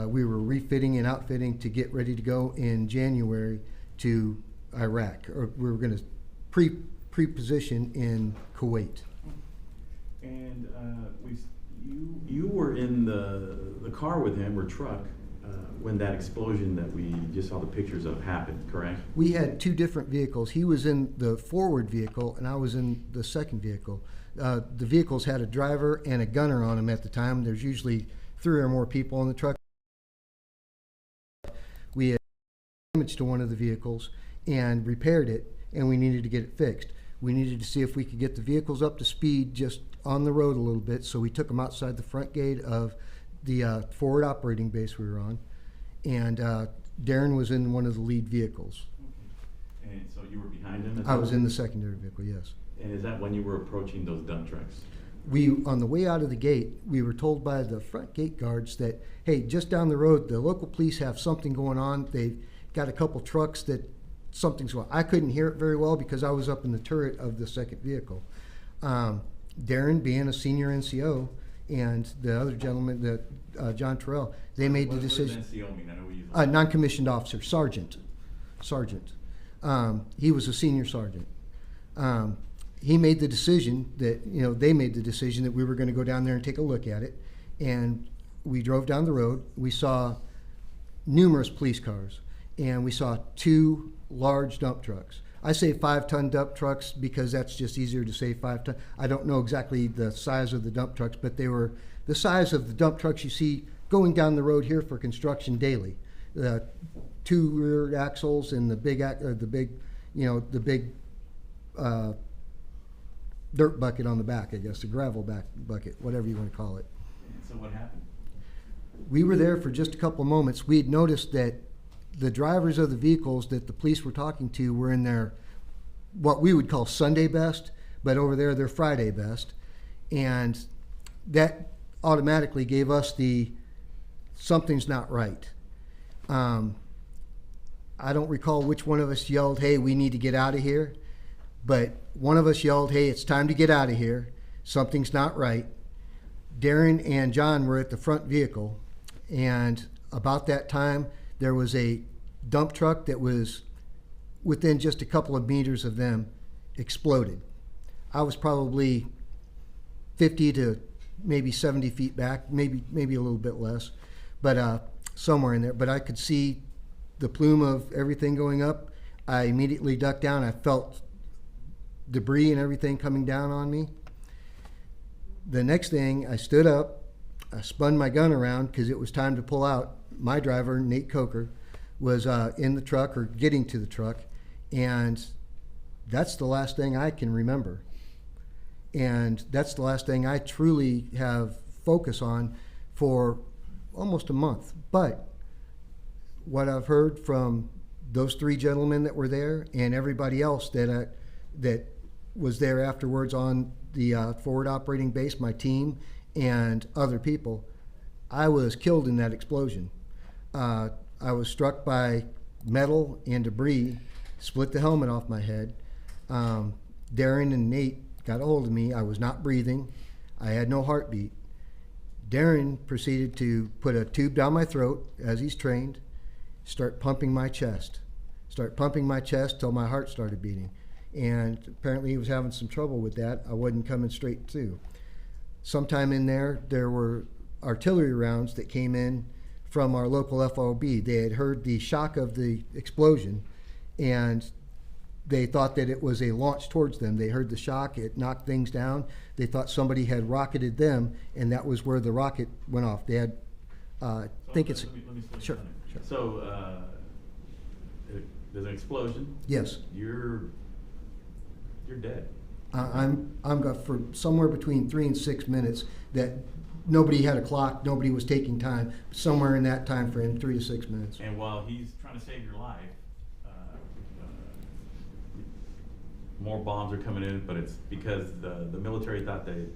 we were refitting and outfitting to get ready to go in January to Iraq, or we were going to pre-position in Kuwait. And you were in the car with him, or truck, when that explosion that we just saw the pictures of happened, correct? We had two different vehicles. He was in the forward vehicle, and I was in the second vehicle. The vehicles had a driver and a gunner on them at the time. There's usually 3 or more people in the truck. We had damage to one of the vehicles and repaired it, and we needed to get it fixed. We needed to see if we could get the vehicles up to speed just on the road a little bit, so we took them outside the front gate of the forward operating base we were on, and Darrin was in one of the lead vehicles. Okay. And so you were behind him? I was in the secondary vehicle, yes. And is that when you were approaching those dump trucks? On the way out of the gate, we were told by the front gate guards that, hey, just down the road, the local police have something going on. They've got a couple trucks that something's going on. I couldn't hear it very well because I was up in the turret of the second vehicle. Darrin, being a senior NCO, and the other gentleman, John Terrell, they made the decision. What does NCO mean? I know we use Non-commissioned officer, sergeant. He was a senior sergeant. He made the decision that, they made the decision that we were going to go down there and take a look at it. And we drove down the road. We saw numerous police cars, and we saw 2 large dump trucks. I say 5-ton dump trucks because that's just easier to say 5-ton. I don't know exactly the size of the dump trucks, but they were the size of the dump trucks you see going down the road here for construction daily. The 2 rear axles and the big dirt bucket on the back, I guess, the gravel bucket, whatever you want to call it. So what happened? We were there for just a couple of moments. We had noticed that the drivers of the vehicles that the police were talking to were in their, what we would call Sunday best, but over there they're Friday best. And that automatically gave us the something's not right. I don't recall which one of us yelled, hey, we need to get out of here. But one of us yelled, hey, it's time to get out of here. Something's not right. Darrin and John were at the front vehicle, and about that time, there was a dump truck that was within just a couple of meters of them exploded. I was probably 50 to maybe 70 feet back, maybe a little bit less, but somewhere in there. But I could see the plume of everything going up. I immediately ducked down. I felt debris and everything coming down on me. The next thing, I stood up, I spun my gun around because it was time to pull out. My driver, Nate Coker, was in the truck or getting to the truck, and that's the last thing I can remember. And that's the last thing I truly have focus on for almost a month. But what I've heard from those 3 gentlemen that were there and everybody else that was there afterwards on the forward operating base, my team and other people, I was killed in that explosion. I was struck by metal and debris, split the helmet off my head. Darrin and Nate got a hold of me. I was not breathing. I had no heartbeat. Darrin proceeded to put a tube down my throat, as he's trained, start pumping my chest till my heart started beating. And apparently he was having some trouble with that. I wasn't coming straight to. Sometime in there were artillery rounds that came in from our local FOB. They had heard the shock of the explosion, and they thought that it was a launch towards them. They heard the shock, it knocked things down. They thought somebody had rocketed them, and that was where the rocket went off. They had, think it's, Let me slow you sure, down there. sure. So, there's an explosion. Yes. You're dead. I'm got for somewhere between 3 and 6 minutes that nobody had a clock, nobody was taking time, somewhere in that time frame, 3 to 6 minutes. And while he's trying to save your life, more bombs are coming in, but it's because the military thought they.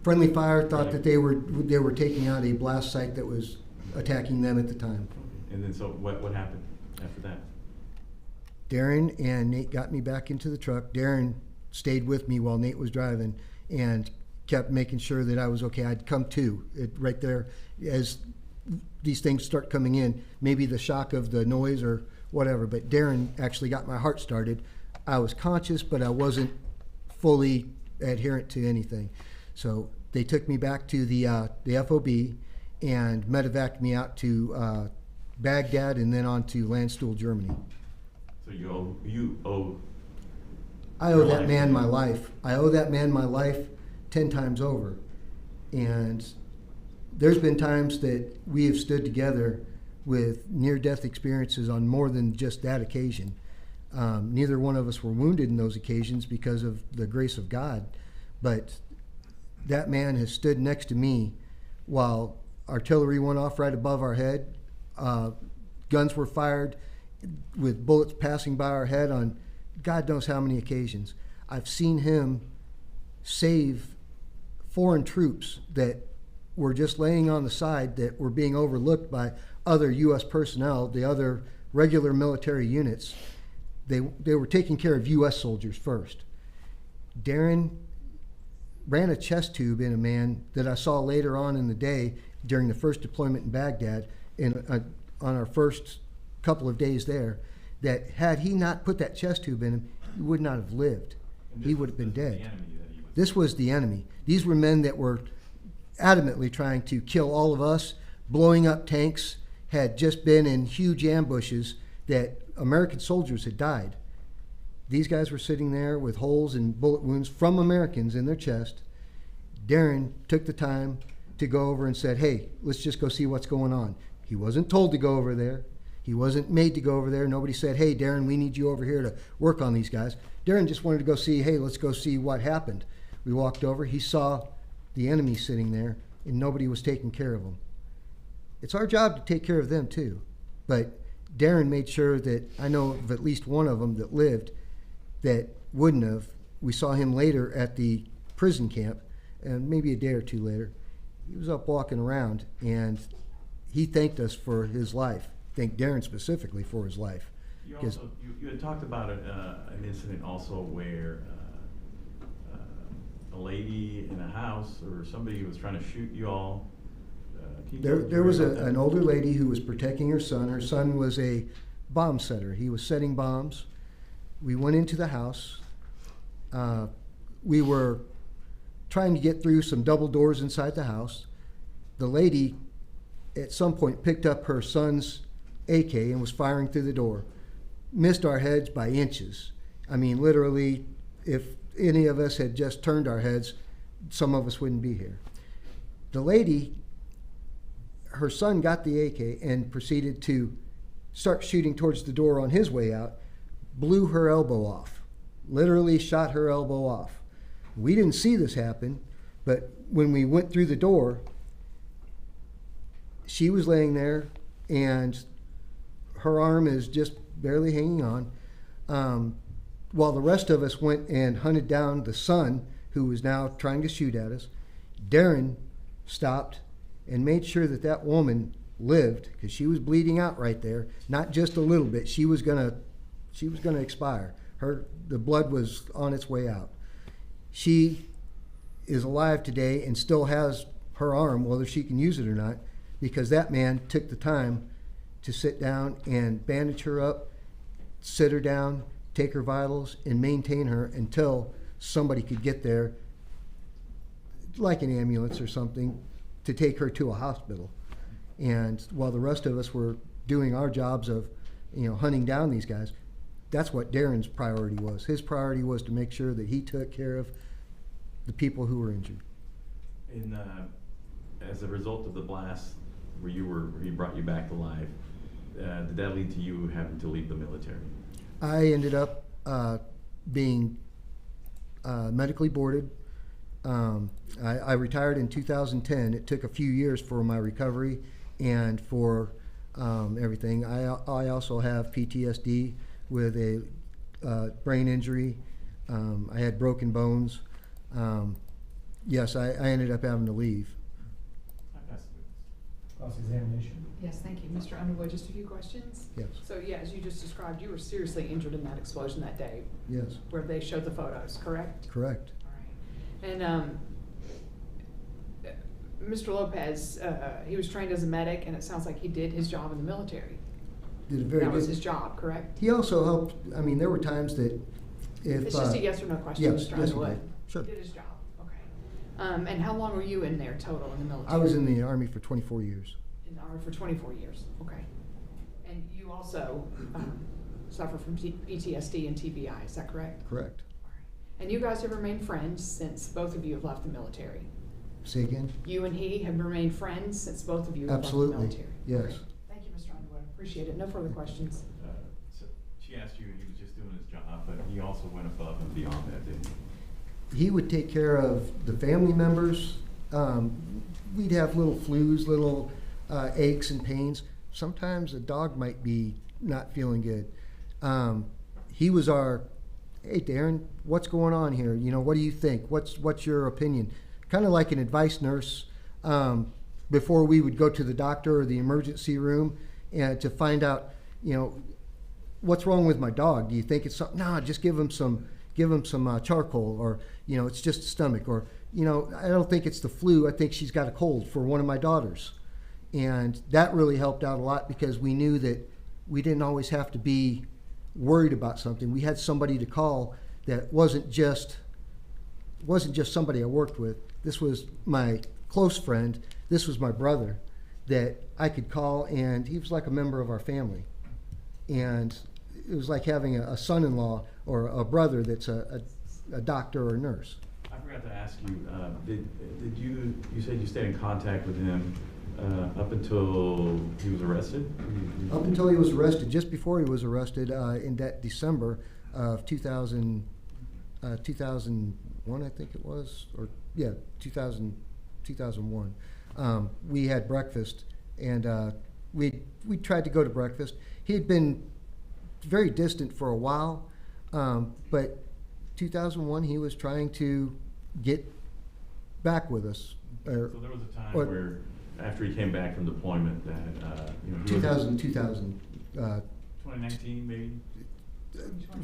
Friendly fire thought Right. that they were taking out a blast site that was attacking them at the time. And then so what happened after that? Darrin and Nate got me back into the truck. Darrin stayed with me while Nate was driving and kept making sure that I was okay. I'd come to it right there as these things start coming in, maybe the shock of the noise or whatever, but Darrin actually got my heart started. I was conscious, but I wasn't fully adherent to anything. So they took me back to the FOB and medevaced me out to Baghdad and then on to Landstuhl, Germany. So you owe. I owe Your that life. man my life. I owe that man my life 10 times over. And there's been times that we have stood together with near-death experiences on more than just that occasion. Neither one of us were wounded in those occasions because of the grace of God, but that man has stood next to me while artillery went off right above our head. Guns were fired with bullets passing by our head on God knows how many occasions. I've seen him save foreign troops that were just laying on the side that were being overlooked by other U.S. personnel, the other regular military units. They were taking care of U.S. soldiers first. Darrin ran a chest tube in a man that I saw later on in the day during the first deployment in Baghdad on our first couple of days there, that had he not put that chest tube in him, he would not have lived. He would have been dead. This was the enemy. These were men that were adamantly trying to kill all of us, blowing up tanks, had just been in huge ambushes that American soldiers had died. These guys were sitting there with holes and bullet wounds from Americans in their chest. Darrin took the time to go over and said, hey, let's just go see what's going on. He wasn't told to go over there. He wasn't made to go over there. Nobody said, hey, Darrin, we need you over here to work on these guys. Darrin just wanted to go see, hey, let's go see what happened. We walked over. He saw the enemy sitting there, and nobody was taking care of them. It's our job to take care of them, too. But Darrin made sure that I know of at least one of them that lived that wouldn't have. We saw him later at the prison camp, and maybe a day or two later. He was up walking around, and he thanked us for his life. Thanked Darrin specifically for his life. You also you had talked about an incident also where a lady in a house or somebody was trying to shoot you all. There was an older lady who was protecting her son. Her son was a bomb setter. He was setting bombs. We went into the house. We were trying to get through some double doors inside the house. The lady at some point picked up her son's AK and was firing through the door. Missed our heads by inches. I mean, literally, if any of us had just turned our heads, some of us wouldn't be here. The lady, her son got the AK and proceeded to start shooting towards the door on his way out, blew her elbow off, literally shot her elbow off. We didn't see this happen, but when we went through the door, she was laying there and her arm is just barely hanging on, while the rest of us went and hunted down the son who was now trying to shoot at us. Darrin stopped and made sure that that woman lived, because she was bleeding out right there, not just a little bit. She was gonna expire. The blood was on its way out. She is alive today and still has her arm, whether she can use it or not, because that man took the time to sit down and bandage her up, sit her down, take her vitals, and maintain her until somebody could get there, like an ambulance or something, to take her to a hospital. And while the rest of us were doing our jobs of, hunting down these guys, that's what Darrin's priority was. His priority was to make sure that he took care of the people who were injured. And as a result of the blast, where he brought you back to life, did that lead to you having to leave the military? I ended up being medically boarded. I retired in 2010. It took a few years for my recovery and for everything. I also have PTSD with a brain injury. I had broken bones. Yes, I ended up having to leave. Cross-examination. Yes, thank you. Mr. Underwood, just a few questions? Yes, So, yeah, as you just described, you were seriously injured in that explosion that day, yes, where they showed the photos, correct? correct. All right. And Mr. Lopez, he was trained as a medic, and it sounds like he did his job in the military. Did a very That was good- his job, correct? He also helped, I mean, there were times that if. It's just a yes or no question, yes, Mr. yes, he Underwood. did. Sure. He did his job, okay. And how long were you in there total in the military? I was in the Army for 24 years. In the Army for 24 years, okay. And you also suffer from PTSD and TBI, is that correct? Correct. All right. And you guys have remained friends since both of you have left the military? Say again? You and he have remained friends since both of you have Absolutely, left the military? yes. Okay. Thank you, Mr. Underwood, appreciate it. No further questions. So she asked you, he was just doing his job, but he also went above and beyond that, didn't he? He would take care of the family members. We'd have little flus, little aches and pains. Sometimes a dog might be not feeling good. He was our, hey, Darrin, what's going on here? You know, what do you think? What's your opinion? Kind of like an advice nurse before we would go to the doctor or the emergency room and to find out, you know, what's wrong with my dog? Do you think it's something? No, just give him some charcoal, or, you know, it's just stomach, or, you know, I don't think it's the flu. I think she's got a cold for one of my daughters. And that really helped out a lot because we knew that we didn't always have to be worried about something. We had somebody to call that wasn't just somebody I worked with. This was my close friend. This was my brother that I could call, and he was like a member of our family. And it was like having a son-in-law or a brother that's a doctor or a nurse. I forgot to ask you, did you said you stayed in contact with him up until he was arrested? Up until he was arrested, just before he was arrested, in that December of 2001, I think it was, or yeah, 2001. We had breakfast, and we tried to go to breakfast. He had been very distant for a while, but 2001 he was trying to get back with us. So there was a time where, after he came back from deployment, that you know, 2019 maybe.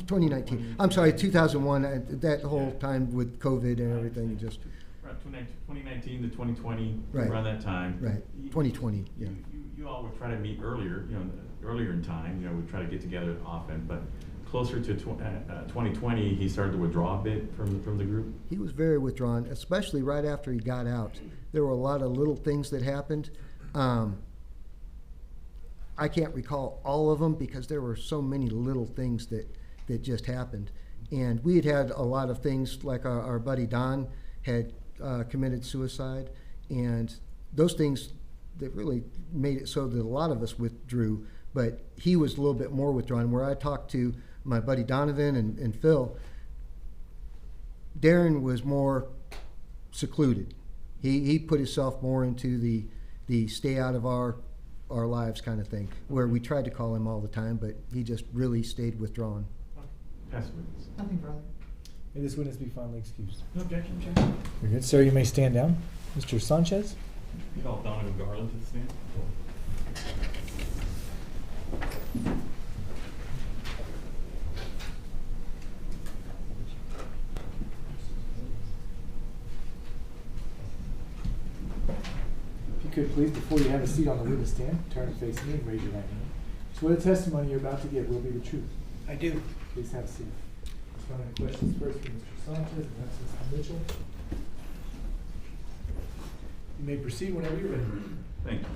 2019. I'm sorry, 2001. That whole time with COVID and everything, just Right, 2019 to 2020, Right. around that time. right. 2020. Yeah. You all would try to meet earlier, you know, earlier in time. You know, we'd try to get together often, but closer to 2020, he started to withdraw a bit from the group. He was very withdrawn, especially right after he got out. There were a lot of little things that happened. I can't recall all of them because there were so many little things that just happened. And we had a lot of things, like our buddy Don had committed suicide, and those things that really made it so that a lot of us withdrew, but he was a little bit more withdrawn. Where I talked to my buddy Donovan and Phil, Darrin was more secluded. He put himself more into the stay out of our lives kind of thing, where we tried to call him all the time, but he just really stayed withdrawn. Pass the witness. Nothing further. May this witness be finally excused. No objection, Chair. Very good. Sir, you may stand down. Mr. Sanchez? You call Donovan Garland to the stand. If you could, please, before you have a seat on the witness stand, turn and face me and raise your right hand. Swear the testimony you're about to give will be the truth. I do. Please have a seat. Just want any questions first from Mr. Sanchez and then Mr. Mitchell. You may proceed whenever you're ready. Thank you.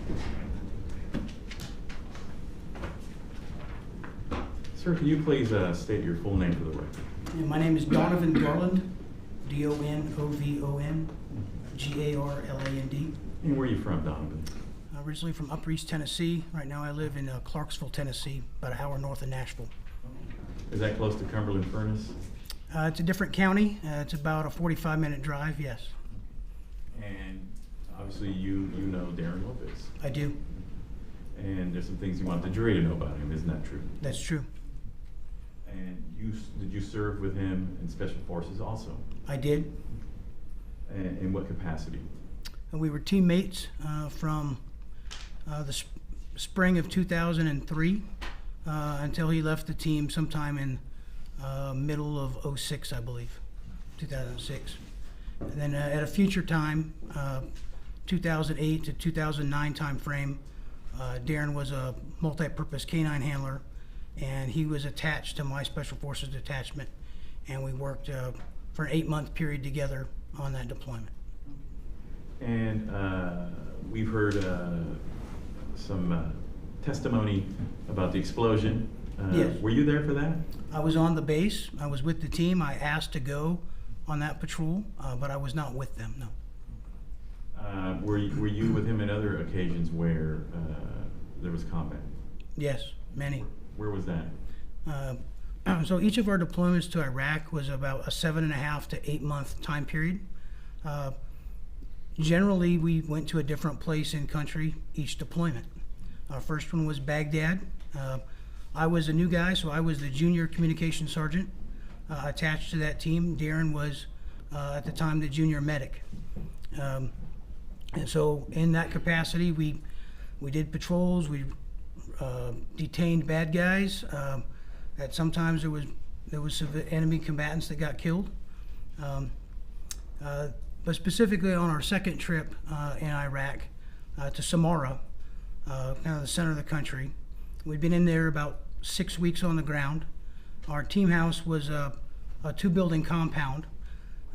Sir, can you please state your full name for the record? And my name is Donovan Garland, Donovon, Garland. And where are you from, Donovan? Originally from Upper East Tennessee. Right now I live in Clarksville, Tennessee, about an hour north of Nashville. Is that close to Cumberland Furnace? It's a different county. It's about a 45-minute drive, yes. And obviously you know Darrin Lopez. I do. And there's some things you want the jury to know about him, isn't that true? That's true. And did you serve with him in Special Forces also? I did. And in what capacity? And we were teammates from the spring of 2003 until he left the team sometime in middle of 06, I believe, 2006. And then at a future time, 2008 to 2009 time frame, Darrin was a multi-purpose canine handler, and he was attached to my Special Forces detachment, and we worked for an 8-month period together on that deployment. And we've heard some testimony about the explosion. Yes. Were you there for that? I was on the base. I was with the team. I asked to go on that patrol, but I was not with them, no. Were you with him in other occasions where there was combat? Yes, many. Where was that? So each of our deployments to Iraq was about a 7.5 to 8 month time period. Generally, we went to a different place in country each deployment. Our first one was Baghdad. I was a new guy, so I was the junior communication sergeant attached to that team. Darrin was, at the time, the junior medic. And so in that capacity, we did patrols, we detained bad guys. That sometimes there was some enemy combatants that got killed. But specifically on our second trip in Iraq to Samarra, kind of the center of the country, we'd been in there about 6 weeks on the ground. Our team house was a 2-building compound,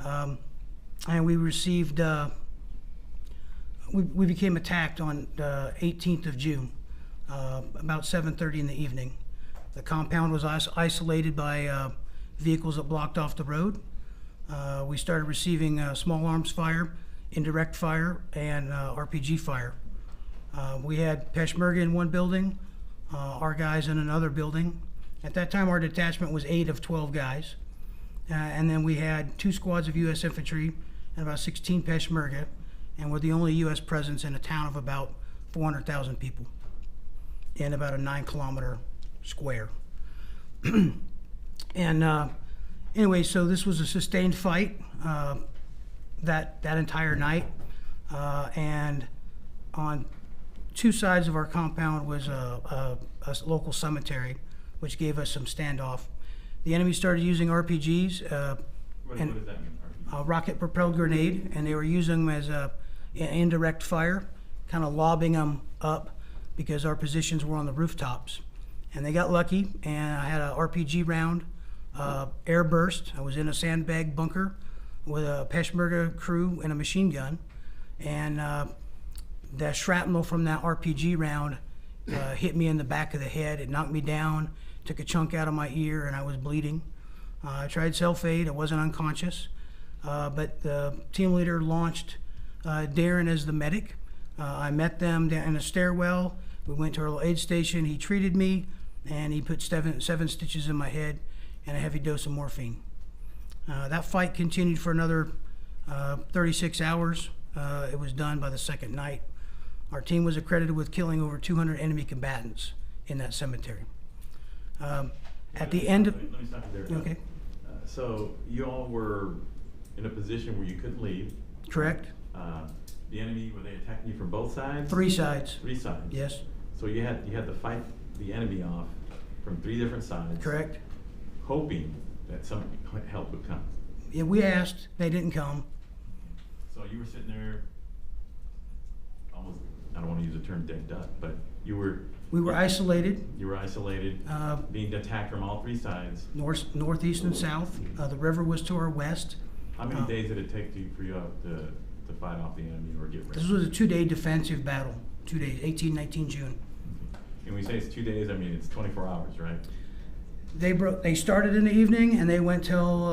and we received. We became attacked on the 18th of June, about 7:30 in the evening. The compound was isolated by vehicles that blocked off the road. We started receiving small arms fire, indirect fire, and RPG fire. We had Peshmerga in one building, our guys in another building. At that time, our detachment was 8 of 12 guys. And then we had 2 squads of U.S. infantry and about 16 Peshmerga, and we're the only U.S. presence in a town of about 400,000 people in about a 9-kilometer square. And anyway, so this was a sustained fight that entire night, and on 2 sides of our compound was a local cemetery, which gave us some standoff. The enemy started using RPGs, What does that mean? a rocket-propelled grenade, and they were using them as an indirect fire, kind of lobbing them up because our positions were on the rooftops. And they got lucky, and I had an RPG round, air burst. I was in a sandbag bunker with a Peshmerga crew and a machine gun, and the shrapnel from that RPG round hit me in the back of the head. It knocked me down, took a chunk out of my ear, and I was bleeding. I tried self-aid. I wasn't unconscious, but the team leader launched Darrin as the medic. I met them down in a stairwell. We went to our little aid station. He treated me, and he put seven stitches in my head and a heavy dose of morphine. That fight continued for another 36 hours. It was done by the second night. Our team was accredited with killing over 200 enemy combatants in that cemetery. At the end of... Let me stop you there. Okay. So you all were in a position where you couldn't leave. Correct. The enemy, were they attacking you from both sides? 3 sides. 3 sides. Yes. So you had to fight the enemy off from 3 different sides. Correct. Hoping that some help would come. Yeah, we asked. They didn't come. So you were sitting there, almost, I don't want to use the term dead duck, but we were isolated. You were isolated, being attacked from all 3 sides. Northeast and south. The river was to our west. How many days did it take for you to fight off the enemy or get ready? This was a 2-day defensive battle. 2 days, 18, 19 June. And we say it's 2 days, I mean it's 24 hours, right? They started in the evening and they went till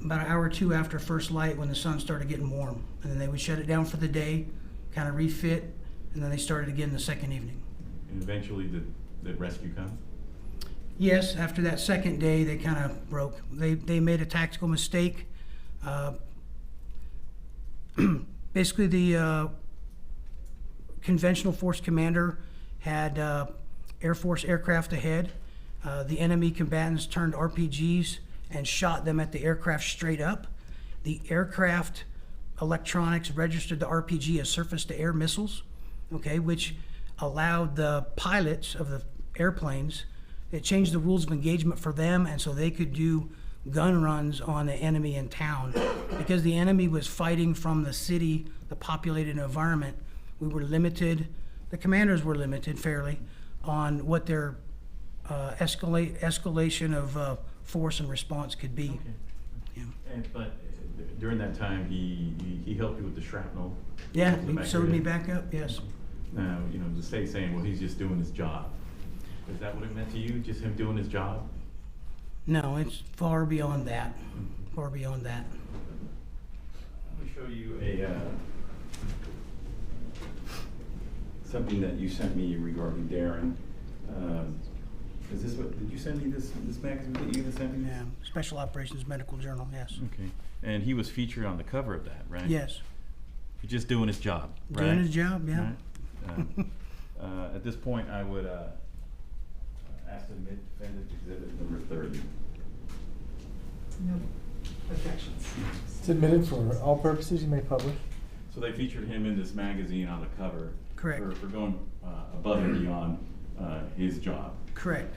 about an hour or two after first light when the sun started getting warm. And then they would shut it down for the day, kind of refit, and then they started again the second evening. And eventually the rescue come? Yes, after that second day, they kind of broke. They made a tactical mistake. Basically, the conventional force commander had Air Force aircraft ahead. The enemy combatants turned RPGs and shot them at the aircraft straight up. The aircraft electronics registered the RPG as surface-to-air missiles, okay, which allowed the pilots of the airplanes, it changed the rules of engagement for them, and so they could do gun runs on the enemy in town. Because the enemy was fighting from the city, the populated environment, we were limited, the commanders were limited fairly, on what their escalation of force and response could be. Okay. Yeah. But during that time, he helped you with the shrapnel? Yeah, The he back sewed there? me back up, yes. Now, you know, the state saying, well, he's just doing his job. Is that what it meant to you, just him doing his job? No, it's far beyond that, far beyond that. Let me show you a, something that you sent me regarding Darrin. Is this what, did you send me this magazine that you sent me? Yeah, Special Operations Medical Journal, yes. Okay, and he was featured on the cover of that, right? Yes, He's just doing his job, right? doing his job, yeah. Right. At this point, I would ask to admit defendant exhibit number 30. No objections. It's admitted for all purposes. You may publish. So they featured him in this magazine on the cover. Correct. For going above and beyond his job. Correct.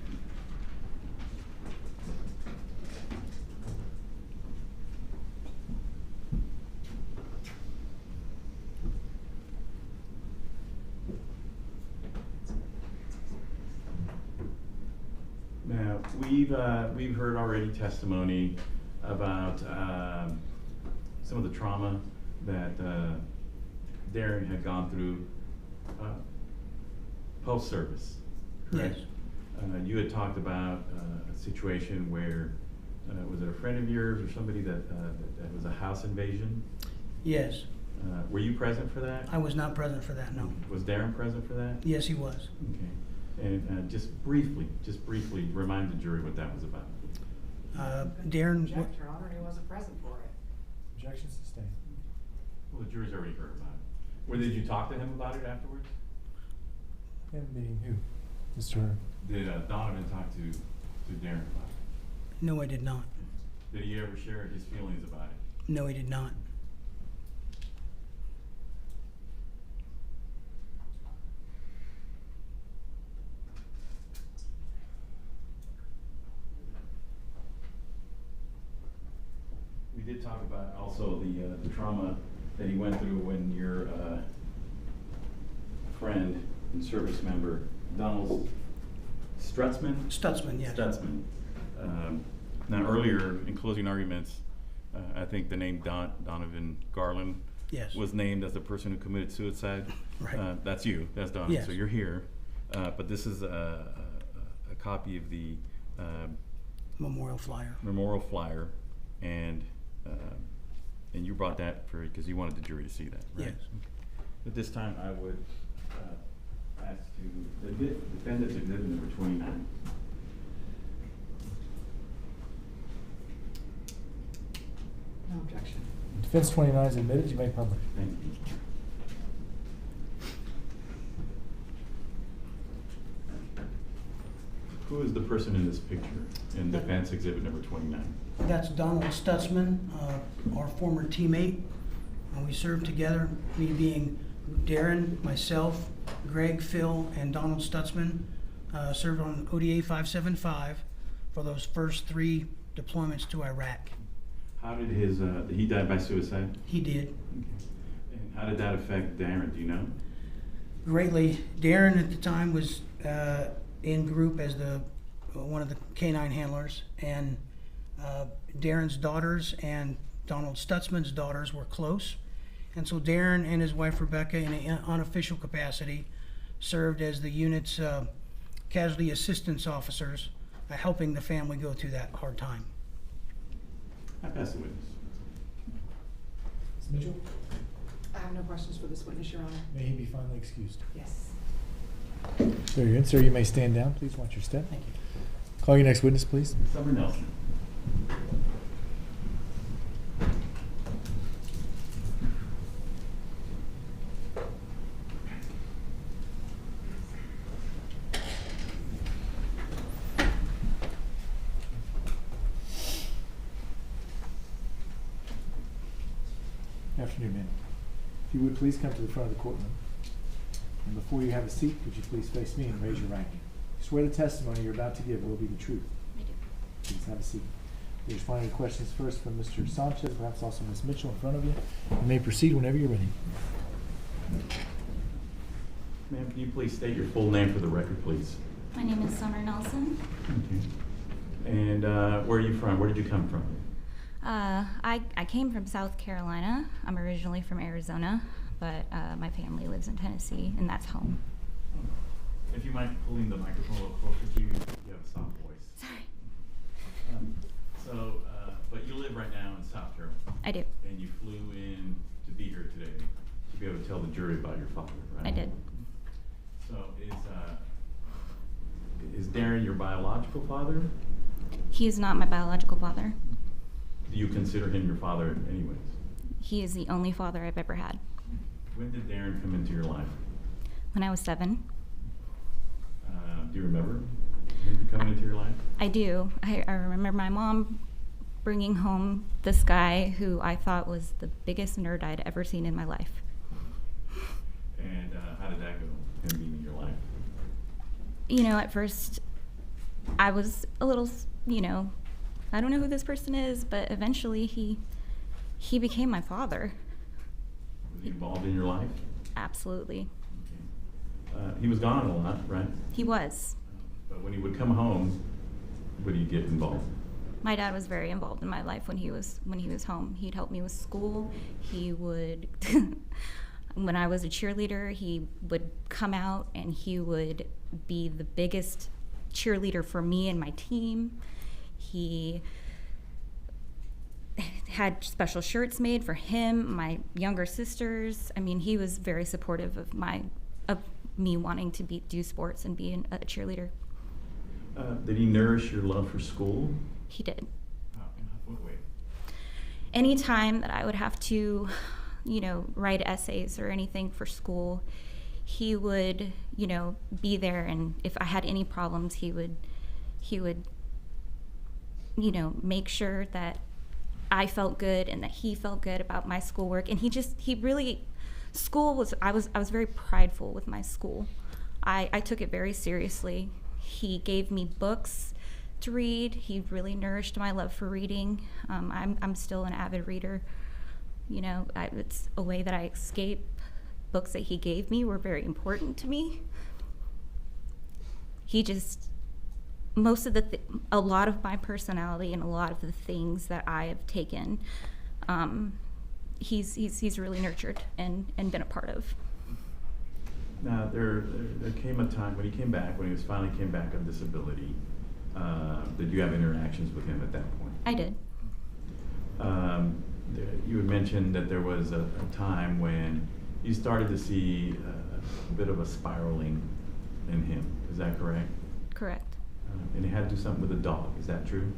Now, we've heard already testimony about some of the trauma that Darrin had gone through post-service, correct? Yes. You had talked about a situation where, was it a friend of yours or somebody that was a house invasion? Yes, Were you present for that? I was not present for that, no. Was Darrin present for that? Yes, he was. Okay. And just briefly remind the jury what that was about. Darrin, Object, Your Honor, he wasn't present for it. Objection sustained. Well, the jury's already heard about it. Well, did you talk to him about it afterwards? Him being who? Mr. Did Donovan talk to Darrin about it? no, I did not. Did he ever share his feelings about it? No, he did not. We did talk about also the trauma that he went through when your friend and service member, Donald Stutzman? Stutzman, yes. Stutzman. Now, earlier in closing arguments, I think the name Donovan Garland Yes. was named as the person who committed suicide. Right. That's you. That's Donovan. Yes. So you're here. But this is a copy of the Memorial flyer. memorial flyer, and you brought that because you wanted the jury to see that, right? Yes. At this time, I would ask to admit defendant's exhibit number 29. No objection. Defense 29 is admitted. You may publish. Thank you. Who is the person in this picture in defense exhibit number 29? That's Donald Stutzman, our former teammate. We served together, me being Darrin, myself, Greg, Phil, and Donald Stutzman, served on ODA 575 for those first 3 deployments to Iraq. How did did he die by suicide? He did. Okay. And how did that affect Darrin? Do you know? Greatly. Darrin at the time was in group as one of the canine handlers, and Darrin's daughters and Donald Stutzman's daughters were close, and so Darrin and his wife Rebecca, in an unofficial capacity, served as the unit's casualty assistance officers helping the family go through that hard time. I pass the witness. Ms. Mitchell, I have no questions for this witness, Your Honor. may he be finally excused. Yes. Very good. Sir, you may stand down. Please watch your step. Thank you. Call your next witness, please. Summer Nelson. Afternoon, ma'am. If you would please come to the front of the courtroom. And before you have a seat, would you please face me and raise your right hand? Swear the testimony you're about to give will be the truth. I do. Please have a seat. We respond to any questions first from Mr. Sanchez, perhaps also Ms. Mitchell in front of you. You may proceed whenever you're ready. Ma'am, can you please state your full name for the record, please? My name is Summer Nelson. And where are you from? Where did you come from? I came from South Carolina. I'm originally from Arizona, but my family lives in Tennessee, and that's home. If you mind pulling the microphone a little closer to you, you have a soft voice. Sorry. But you live right now in South Carolina. I do. And you flew in to be here today to be able to tell the jury about your father, right? I did. So is Darrin your biological father? He is not my biological father. Do you consider him your father anyways? He is the only father I've ever had. When did Darrin come into your life? When I was 7. Do you remember him coming into your life? I do. I remember my mom bringing home this guy who I thought was the biggest nerd I'd ever seen in my life. And how did that go, him being in your life? You know, at first I was a little, I don't know who this person is, but eventually he became my father. Was he involved in your life? Absolutely. He was gone a lot, right? He was. But when he would come home, would he get involved? My dad was very involved in my life when he was home. He'd help me with school. He would when I was a cheerleader, he would come out and he would be the biggest cheerleader for me and my team. He had special shirts made for him, my younger sisters. I mean, he was very supportive of me wanting to do sports and be a cheerleader. Did he nourish your love for school? He did. In what way? Anytime that I would have to, write essays or anything for school, he would, be there. And if I had any problems, he would, make sure that I felt good and that he felt good about my schoolwork. And I was very prideful with my school. I took it very seriously. He gave me books to read. He really nourished my love for reading. I'm still an avid reader. It's a way that I escape. Books that he gave me were very important to me. He just, a lot of my personality and a lot of the things that I have taken, he's really nurtured and been a part of. Now, there came a time when he finally came back on disability. Did you have interactions with him at that point? I did. You had mentioned that there was a time when you started to see a bit of a spiraling in him. Is that correct? Correct. And he had to do something with a dog. Is that true?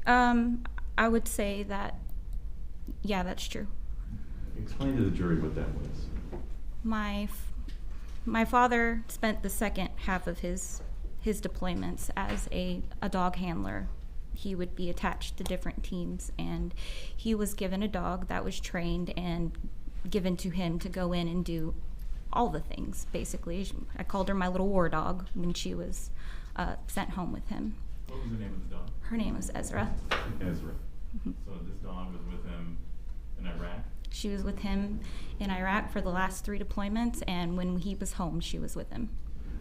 I would say that, yeah, that's true. Explain to the jury what that was. My father spent the second half of his deployments as a dog handler. He would be attached to different teams, and he was given a dog that was trained and given to him to go in and do all the things, basically. I called her my little war dog when she was sent home with him. What was the name of the dog? Her name was Ezra. Ezra. Mm-hmm. So this dog was with him in Iraq? She was with him in Iraq for the last 3 deployments, and when he was home, she was with him.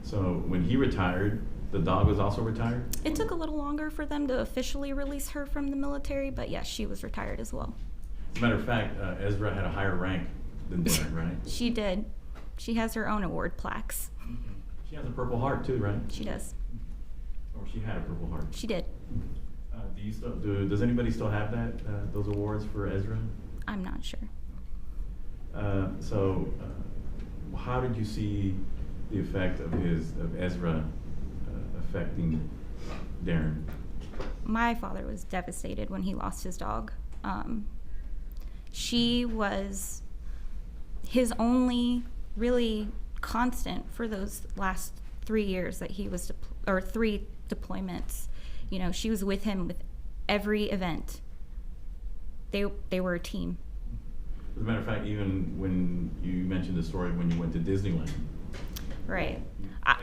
So when he retired, the dog was also retired? It took a little longer for them to officially release her from the military, but yes, she was retired as well. As a matter of fact, Ezra had a higher rank than Darrin, right? She did. She has her own award plaques. She has a Purple Heart too, right? She does. Or she had a Purple Heart. She did. Do you still does anybody still have that those awards for Ezra? I'm not sure. How did you see the effect of Ezra affecting Darrin? My father was devastated when he lost his dog. She was his only really constant for those last 3 years that he was, or 3 deployments. You know, she was with him with every event. They were a team. As a matter of fact, even when you mentioned the story when you went to Disneyland. Right.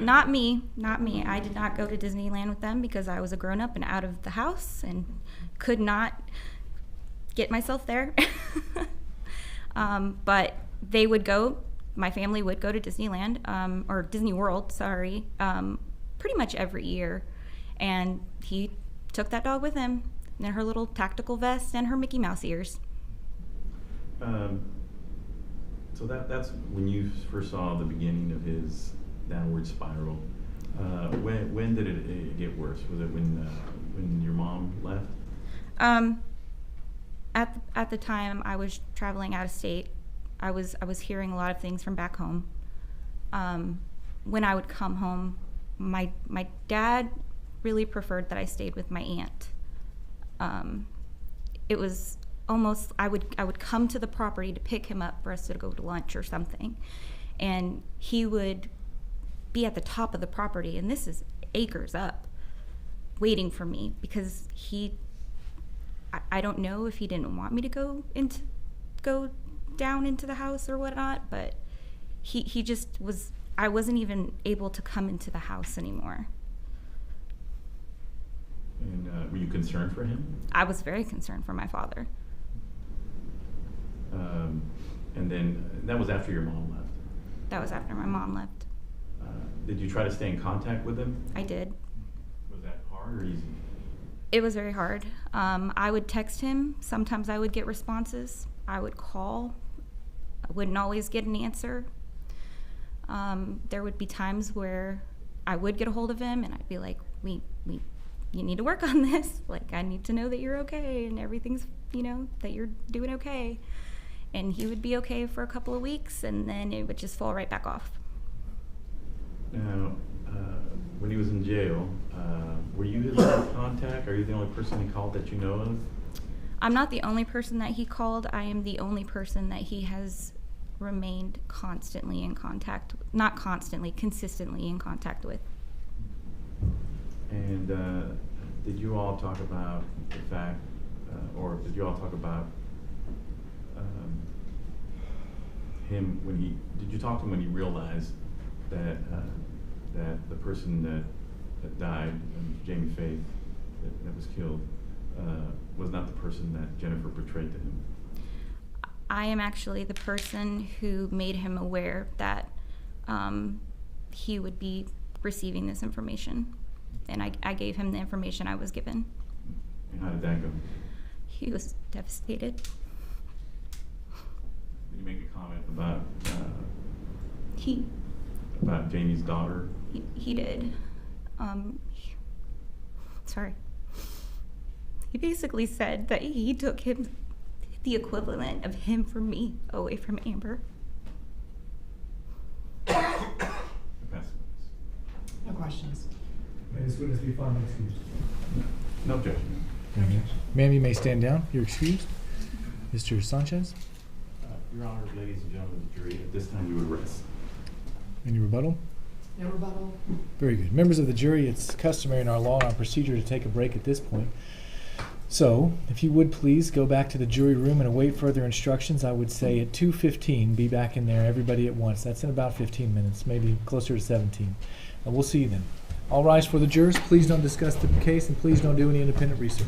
Not me. I did not go to Disneyland with them because I was a grown-up and out of the house and could not get myself there. But they would go, my family would go to Disneyland, or Disney World, sorry, pretty much every year. And he took that dog with him in her little tactical vest and her Mickey Mouse ears. So that's when you first saw the beginning of his downward spiral. When did it get worse? Was it when your mom left? At the time I was traveling out of state, I was hearing a lot of things from back home. When I would come home, my dad really preferred that I stayed with my aunt. It was almost I would come to the property to pick him up for us to go to lunch or something, and he would be at the top of the property, and this is acres up, waiting for me because I don't know if he didn't want me to go down into the house or whatnot, but he just was. I wasn't even able to come into the house anymore. And were you concerned for him? I was very concerned for my father. And then that was after your mom left. That was after my mom left. Did you try to stay in contact with him? I did. Was that hard or easy? It was very hard. I would text him. Sometimes I would get responses. I would call. I wouldn't always get an answer. There would be times where I would get a hold of him and I'd be like, you need to work on this. Like, I need to know that you're okay and everything's, that you're doing okay. And he would be okay for a couple of weeks and then it would just fall right back off. Now, when he was in jail, were you his last contact? Are you the only person he called that you know of? I'm not the only person that he called. I am the only person that he has remained constantly in contact, not constantly, consistently in contact with. And did you all talk about the fact, or did you all talk about him did you talk to him when he realized that that the person that died, Jamie Faith, that was killed, was not the person that Jennifer portrayed to him? I am actually the person who made him aware that he would be receiving this information. And I gave him the information I was given. And how did that go? He was devastated. Did you make a comment about He about Jamie's daughter? He did. Sorry. He basically said that he took him, the equivalent of him for me, away from Amber. No questions. May this witness be found excused? No objection. Ma'am, you may stand down. You're excused. Mr. Sanchez, Your Honor, ladies and gentlemen of the jury, at this time you would rest. any rebuttal? No rebuttal? Very good. Members of the jury, it's customary in our law and our procedure to take a break at this point. So, if you would please go back to the jury room and await further instructions. I would say at 2:15, be back in there, everybody at once. That's in about 15 minutes, maybe closer to 17. And we'll see you then. All rise for the jurors. Please don't discuss the case and please don't do any independent research.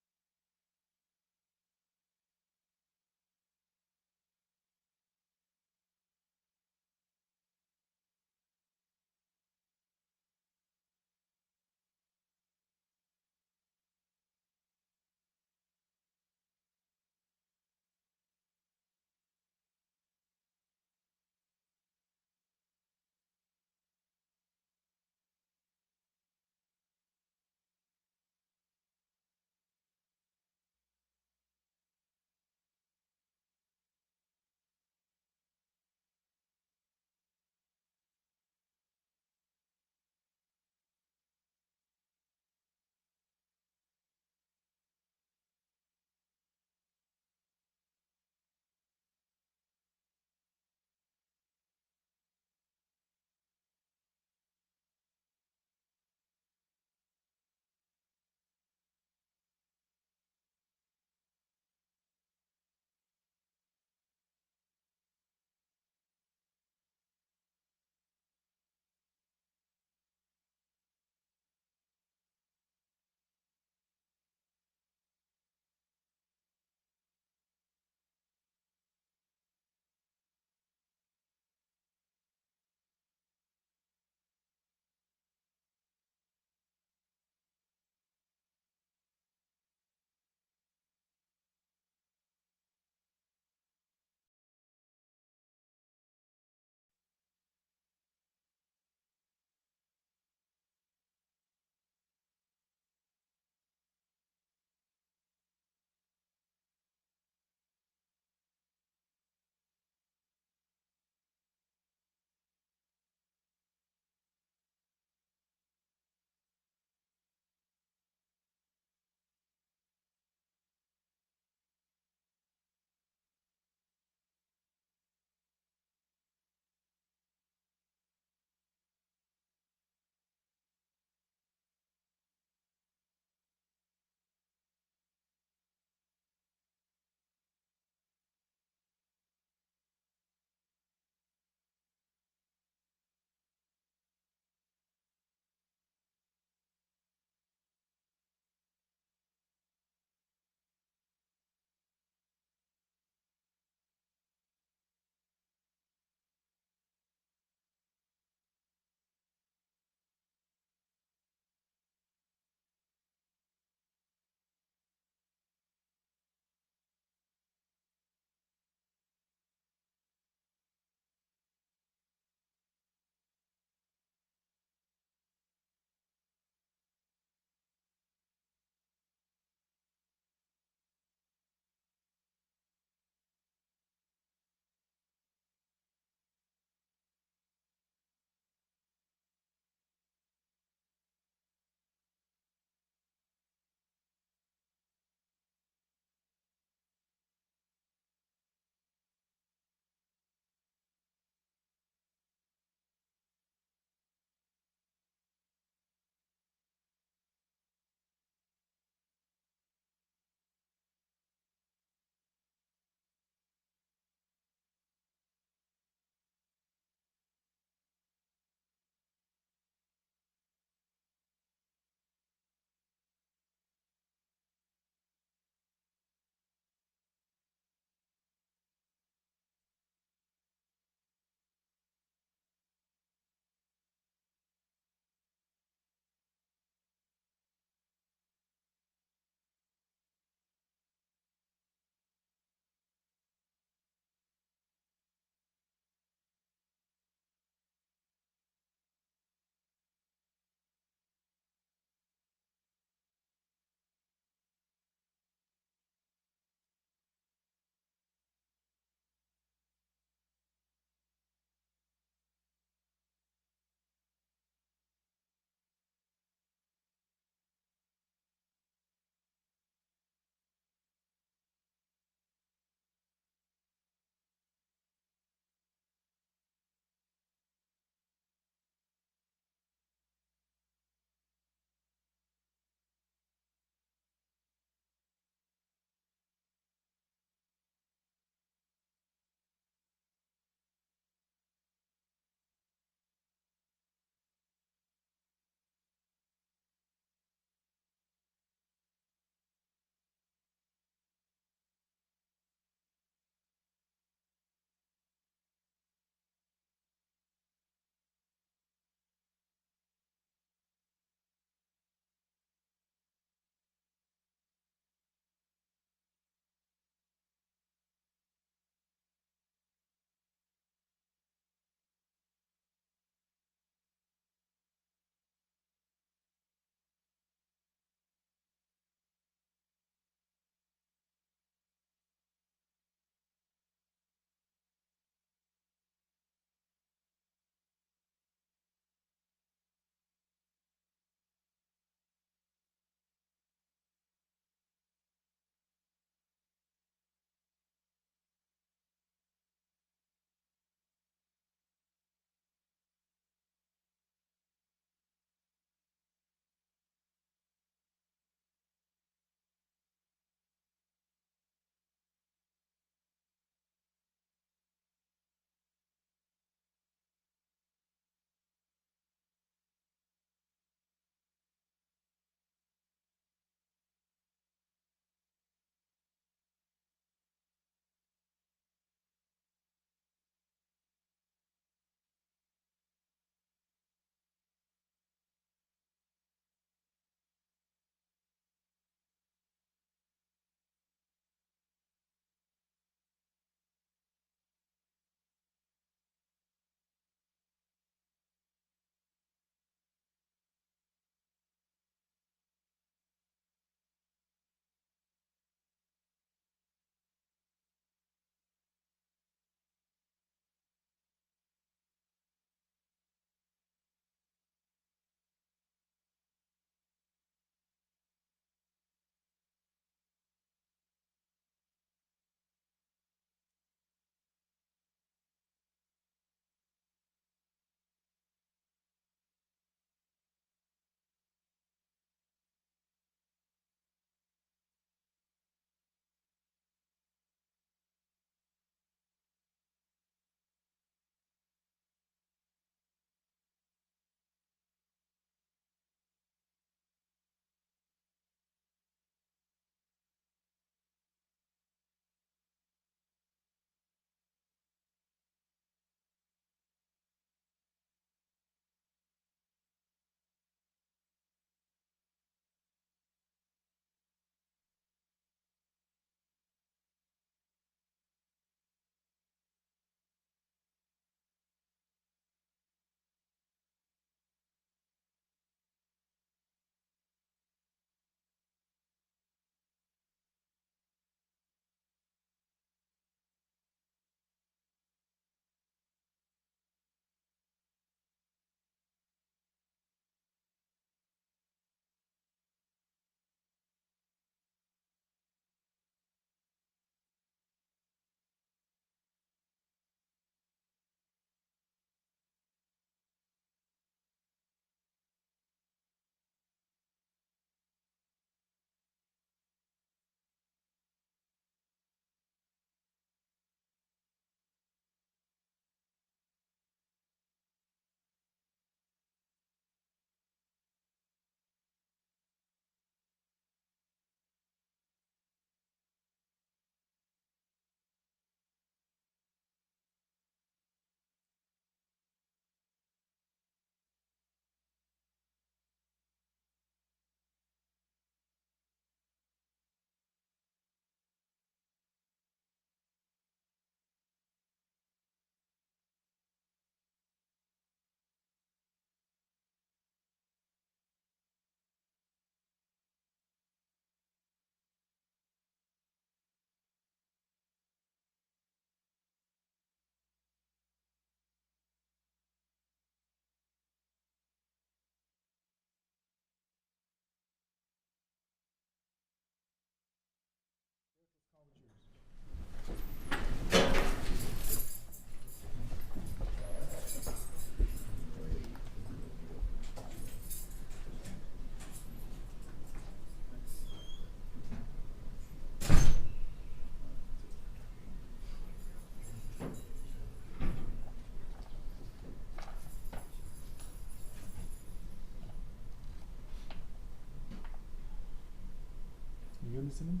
Ms. Simmons?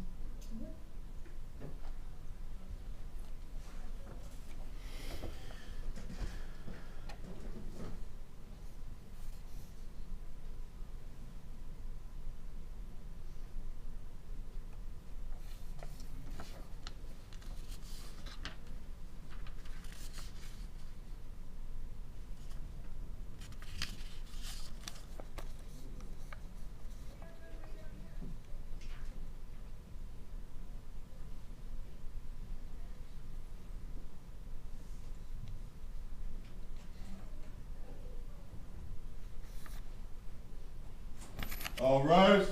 All rise.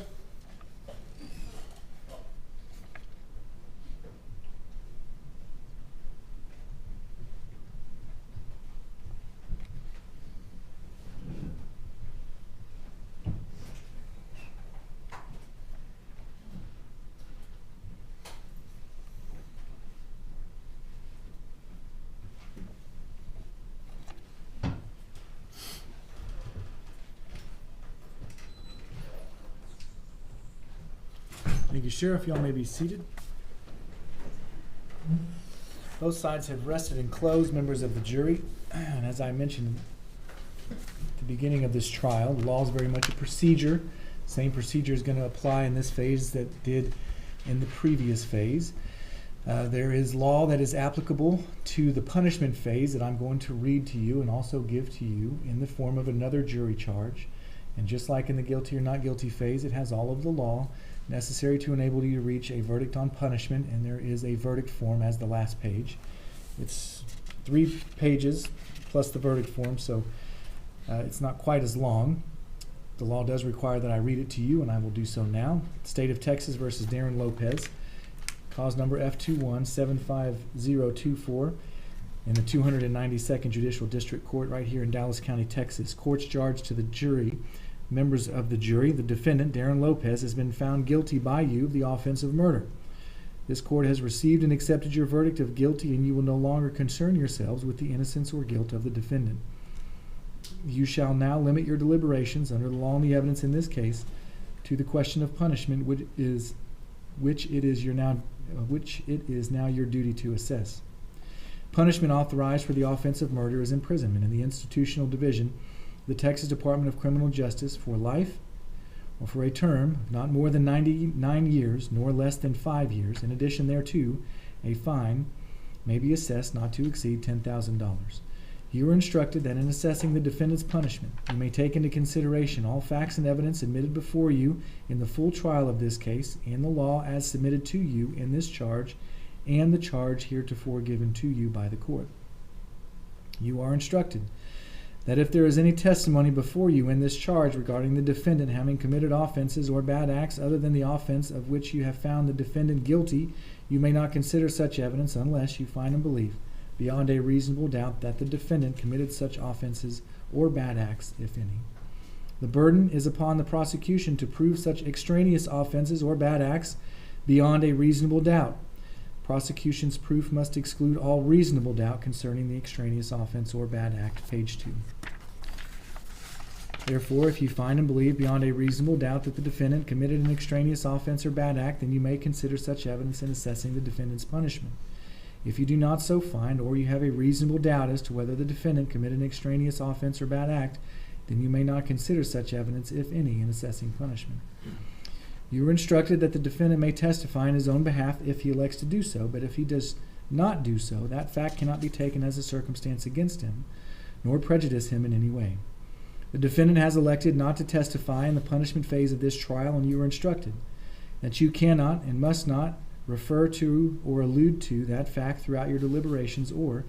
Thank you, Sheriff. Y'all may be seated. Both sides have rested and closed, members of the jury. And as I mentioned at the beginning of this trial, the law is very much a procedure. Same procedure is going to apply in this phase that did in the previous phase. There is law that is applicable to the punishment phase that I'm going to read to you and also give to you in the form of another jury charge. And just like in the guilty or not guilty phase, it has all of the law necessary to enable you to reach a verdict on punishment, and there is a verdict form as the last page. It's 3 pages plus the verdict form, so it's not quite as long. The law does require that I read it to you, and I will do so now. State of Texas versus Darrin Lopez, cause number F2175024 in the 292nd Judicial District Court right here in Dallas County, Texas. Court's charge to the jury. Members of the jury, the defendant, Darrin Lopez, has been found guilty by you of the offense of murder. This court has received and accepted your verdict of guilty, and you will no longer concern yourselves with the innocence or guilt of the defendant. You shall now limit your deliberations under the law and the evidence in this case to the question of punishment, which it is now your duty to assess. Punishment authorized for the offense of murder is imprisonment in the institutional division the Texas Department of Criminal Justice for life or for a term of not more than 99 years nor less than 5 years. In addition thereto, a fine may be assessed not to exceed $10,000. You are instructed that in assessing the defendant's punishment, you may take into consideration all facts and evidence admitted before you in the full trial of this case and the law as submitted to you in this charge and the charge heretofore given to you by the court. You are instructed that if there is any testimony before you in this charge regarding the defendant having committed offenses or bad acts other than the offense of which you have found the defendant guilty, you may not consider such evidence unless you find and believe beyond a reasonable doubt that the defendant committed such offenses or bad acts, if any. The burden is upon the prosecution to prove such extraneous offenses or bad acts beyond a reasonable doubt. Prosecution's proof must exclude all reasonable doubt concerning the extraneous offense or bad act, page 2. Therefore, if you find and believe beyond a reasonable doubt that the defendant committed an extraneous offense or bad act, then you may consider such evidence in assessing the defendant's punishment. If you do not so find, or you have a reasonable doubt as to whether the defendant committed an extraneous offense or bad act, then you may not consider such evidence, if any, in assessing punishment. You are instructed that the defendant may testify in his own behalf if he elects to do so, but if he does not do so, that fact cannot be taken as a circumstance against him, nor prejudice him in any way. The defendant has elected not to testify in the punishment phase of this trial, and you are instructed that you cannot and must not refer to or allude to that fact throughout your deliberations or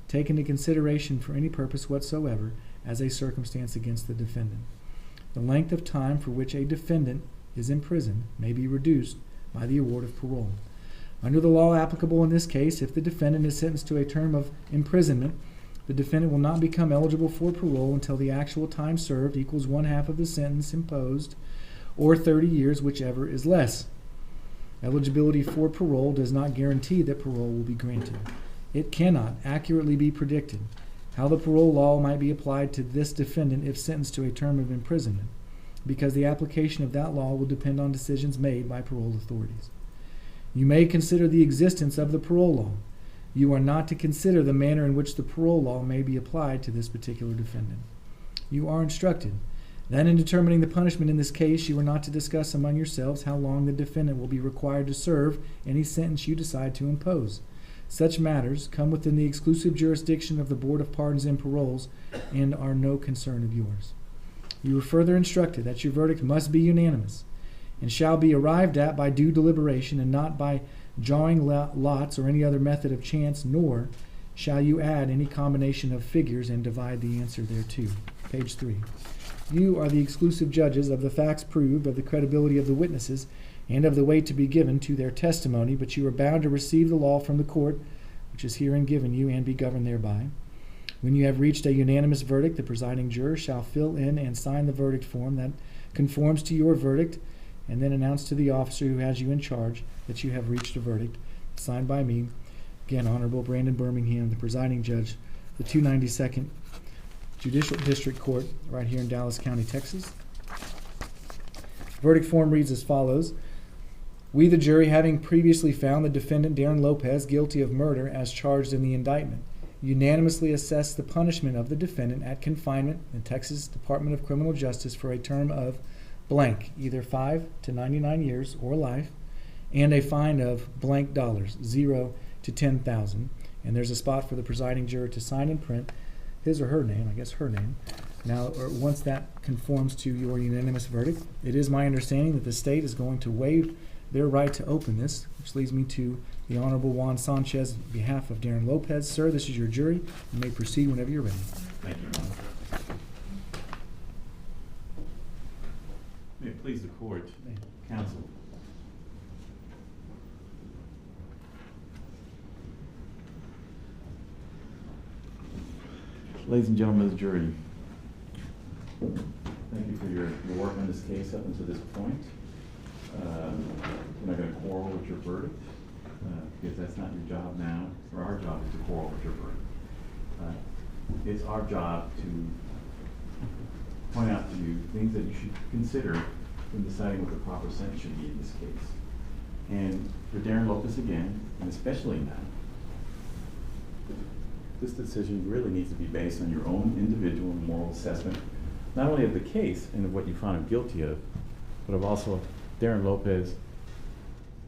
take into consideration for any purpose whatsoever as a circumstance against the defendant. The length of time for which a defendant is imprisoned may be reduced by the award of parole. Under the law applicable in this case, if the defendant is sentenced to a term of imprisonment, the defendant will not become eligible for parole until the actual time served equals 1/2 of the sentence imposed, or 30 years, whichever is less. Eligibility for parole does not guarantee that parole will be granted. It cannot accurately be predicted how the parole law might be applied to this defendant if sentenced to a term of imprisonment, because the application of that law will depend on decisions made by parole authorities. You may consider the existence of the parole law. You are not to consider the manner in which the parole law may be applied to this particular defendant. You are instructed that in determining the punishment in this case, you are not to discuss among yourselves how long the defendant will be required to serve any sentence you decide to impose. Such matters come within the exclusive jurisdiction of the Board of Pardons and Paroles and are no concern of yours. You are further instructed that your verdict must be unanimous and shall be arrived at by due deliberation and not by drawing lots or any other method of chance, nor shall you add any combination of figures and divide the answer thereto. Page 3. You are the exclusive judges of the facts proved, of the credibility of the witnesses, and of the weight to be given to their testimony, but you are bound to receive the law from the court, which is herein given you, and be governed thereby. When you have reached a unanimous verdict, the presiding juror shall fill in and sign the verdict form that conforms to your verdict, and then announce to the officer who has you in charge that you have reached a verdict, signed by me, again, Honorable Brandon Birmingham, the presiding judge, the 292nd Judicial District Court, right here in Dallas County, Texas. Verdict form reads as follows. We, the jury, having previously found the defendant, Darrin Lopez, guilty of murder as charged in the indictment, unanimously assess the punishment of the defendant at confinement in Texas Department of Criminal Justice for a term of blank, either 5 to 99 years or life, and a fine of blank dollars, 0 to 10,000. And there's a spot for the presiding juror to sign and print his or her name, I guess her name. Now, or once that conforms to your unanimous verdict, it is my understanding that the state is going to waive their right to open this, which leads me to the Honorable Juan Sanchez on behalf of Darrin Lopez. Sir, this is your jury. You may proceed whenever you're ready. Thank you, Your Honor. May it please the court, counsel. Ladies and gentlemen of the jury, thank you for your work on this case up until this point. We're not going to quarrel with your verdict because that's not your job now, or our job is to quarrel with your verdict. It's our job to point out to you things that you should consider when deciding what the proper sentence should be in this case. And for Darrin Lopez again, and especially now, this decision really needs to be based on your own individual moral assessment, not only of the case and of what you found him guilty of, but of also Darrin Lopez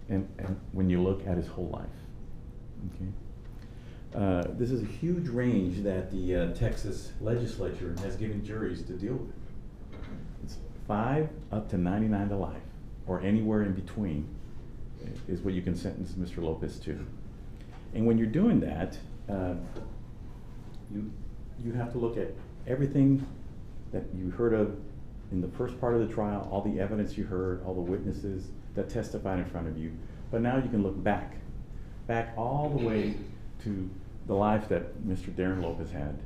and when you look at his whole life. Okay. This is a huge range that the Texas legislature has given juries to deal with. It's 5 up to 99 to life, or anywhere in between is what you can sentence Mr. Lopez to. And when you're doing that, you have to look at everything that you heard of in the first part of the trial, all the evidence you heard, all the witnesses that testified in front of you. But now you can look back all the way to the life that Mr. Darrin Lopez had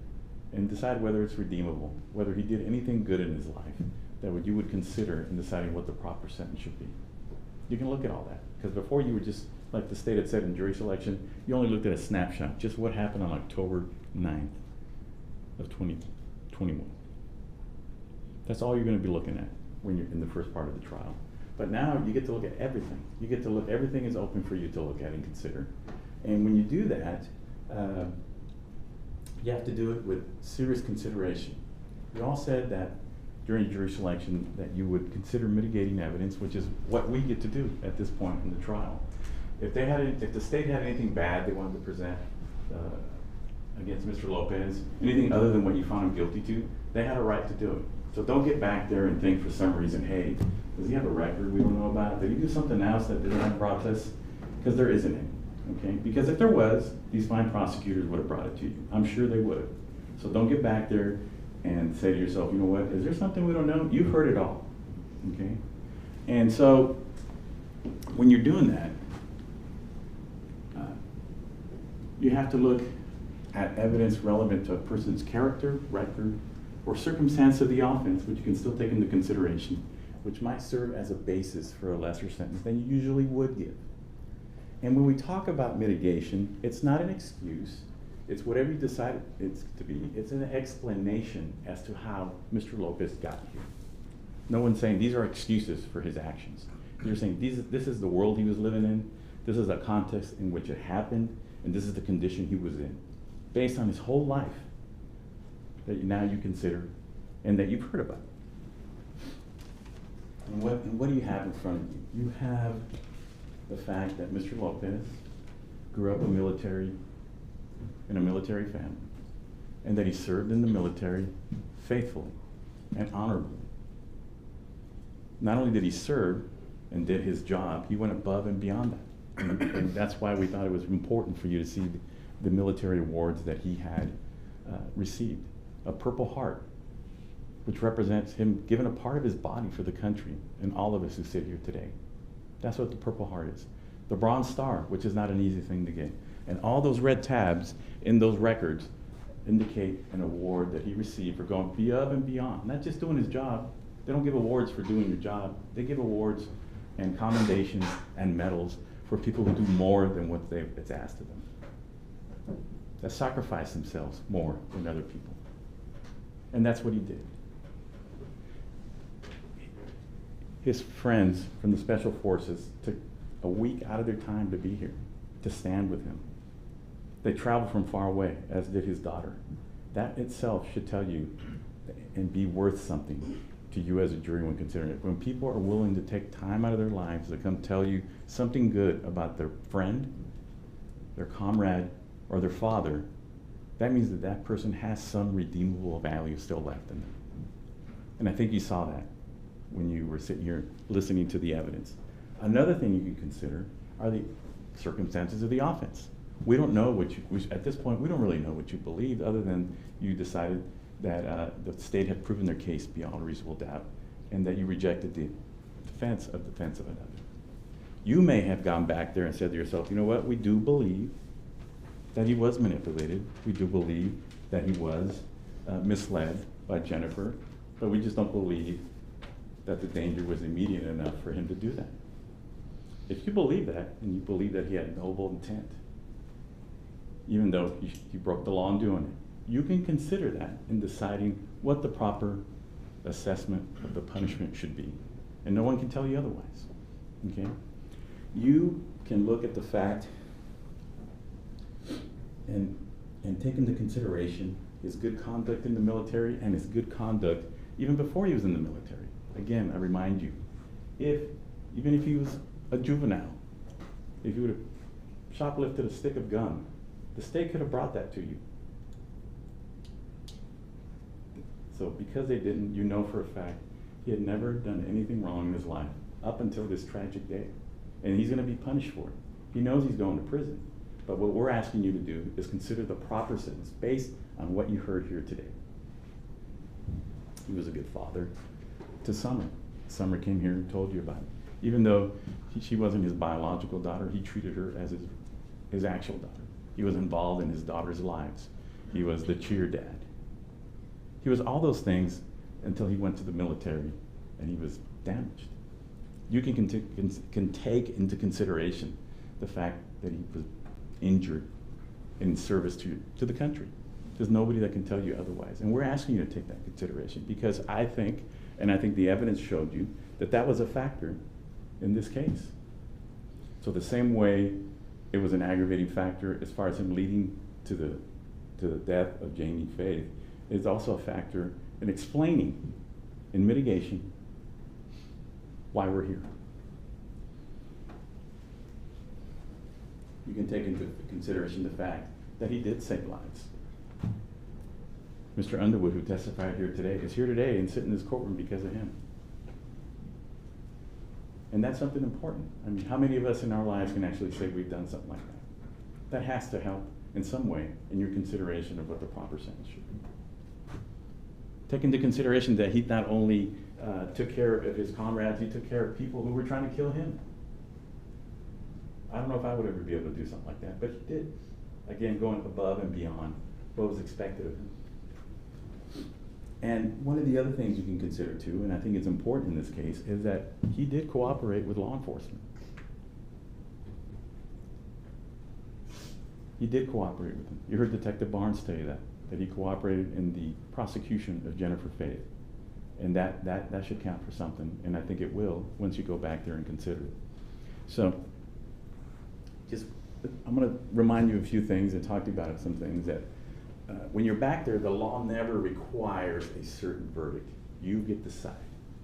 and decide whether it's redeemable, whether he did anything good in his life that you would consider in deciding what the proper sentence should be. You can look at all that, because before you were just, like the state had said in jury selection, you only looked at a snapshot, just what happened on October 9th of 2021. That's all you're going to be looking at when you're in the first part of the trial. But now you get to look at everything. You get to look, everything is open for you to look at and consider. And when you do that, you have to do it with serious consideration. We all said that during jury selection that you would consider mitigating evidence, which is what we get to do at this point in the trial. If the state had anything bad they wanted to present against Mr. Lopez, anything other than what you found him guilty to, they had a right to do it. So don't get back there and think for some reason, hey, does he have a record we don't know about? Did he do something else that didn't have process? Because there isn't any, okay? Because if there was, these fine prosecutors would have brought it to you. I'm sure they would have. So don't get back there and say to yourself, you know what, is there something we don't know? You've heard it all, okay? And so when you're doing that, you have to look at evidence relevant to a person's character, record, or circumstance of the offense, which you can still take into consideration, which might serve as a basis for a lesser sentence than you usually would give. And when we talk about mitigation, it's not an excuse. It's whatever you decide it's to be. It's an explanation as to how Mr. Lopez got here. No one's saying these are excuses for his actions. You're saying this is the world he was living in. This is a context in which it happened, and this is the condition he was in, based on his whole life that now you consider and that you've heard about. And what do you have in front of you? You have the fact that Mr. Lopez grew up in a military family, and that he served in the military faithfully and honorably. Not only did he serve and did his job, he went above and beyond that. And that's why we thought it was important for you to see the military awards that he had received. A Purple Heart, which represents him giving a part of his body for the country and all of us who sit here today. That's what the Purple Heart is. The Bronze Star, which is not an easy thing to get. And all those red tabs in those records indicate an award that he received for going above and beyond, not just doing his job. They don't give awards for doing your job. They give awards and commendations and medals for people who do more than what it's asked of them, that sacrifice themselves more than other people. And that's what he did. His friends from the Special Forces took a week out of their time to be here, to stand with him. They traveled from far away, as did his daughter. That itself should tell you and be worth something to you as a jury when considering it. When people are willing to take time out of their lives to come tell you something good about their friend, their comrade, or their father, that means that that person has some redeemable value still left in them. And I think you saw that when you were sitting here listening to the evidence. Another thing you can consider are the circumstances of the offense. We don't know at this point, we don't really know what you believed, other than you decided that the state had proven their case beyond a reasonable doubt, and that you rejected the defense of another. You may have gone back there and said to yourself, you know what, we do believe that he was manipulated. We do believe that he was misled by Jennifer, but we just don't believe that the danger was immediate enough for him to do that. If you believe that, and you believe that he had noble intent, even though he broke the law in doing it, you can consider that in deciding what the proper assessment of the punishment should be. And no one can tell you otherwise, okay? You can look at the fact and take into consideration his good conduct in the military and his good conduct even before he was in the military. Again, I remind you, even if he was a juvenile, if he would have shoplifted a stick of gum, the state could have brought that to you. So because they didn't, you know for a fact he had never done anything wrong in his life up until this tragic day. And he's going to be punished for it. He knows he's going to prison. But what we're asking you to do is consider the proper sentence based on what you heard here today. He was a good father to Summer. Summer came here and told you about it. Even though she wasn't his biological daughter, he treated her as his actual daughter. He was involved in his daughter's lives. He was the cheer dad. He was all those things until he went to the military and he was damaged. You can take into consideration the fact that he was injured in service to the country. There's nobody that can tell you otherwise. And we're asking you to take that consideration because I think the evidence showed you that that was a factor in this case. So the same way it was an aggravating factor as far as him leading to the death of Jamie Faith, is also a factor in explaining, in mitigation, why we're here. You can take into consideration the fact that he did save lives. Mr. Underwood, who testified here today, is here today and sitting in this courtroom because of him. And that's something important. I mean, how many of us in our lives can actually say we've done something like that? That has to help in some way in your consideration of what the proper sentence should be. Take into consideration that he not only took care of his comrades, he took care of people who were trying to kill him. I don't know if I would ever be able to do something like that, but he did. Again, going above and beyond what was expected of him. And one of the other things you can consider too, and I think it's important in this case, is that he did cooperate with law enforcement. He did cooperate with them. You heard Detective Barnes tell you that he cooperated in the prosecution of Jennifer Faith. And that should count for something, and I think it will once you go back there and consider it. So, just, I'm going to remind you of a few things and talk to you about some things that when you're back there, the law never requires a certain verdict. You get to decide.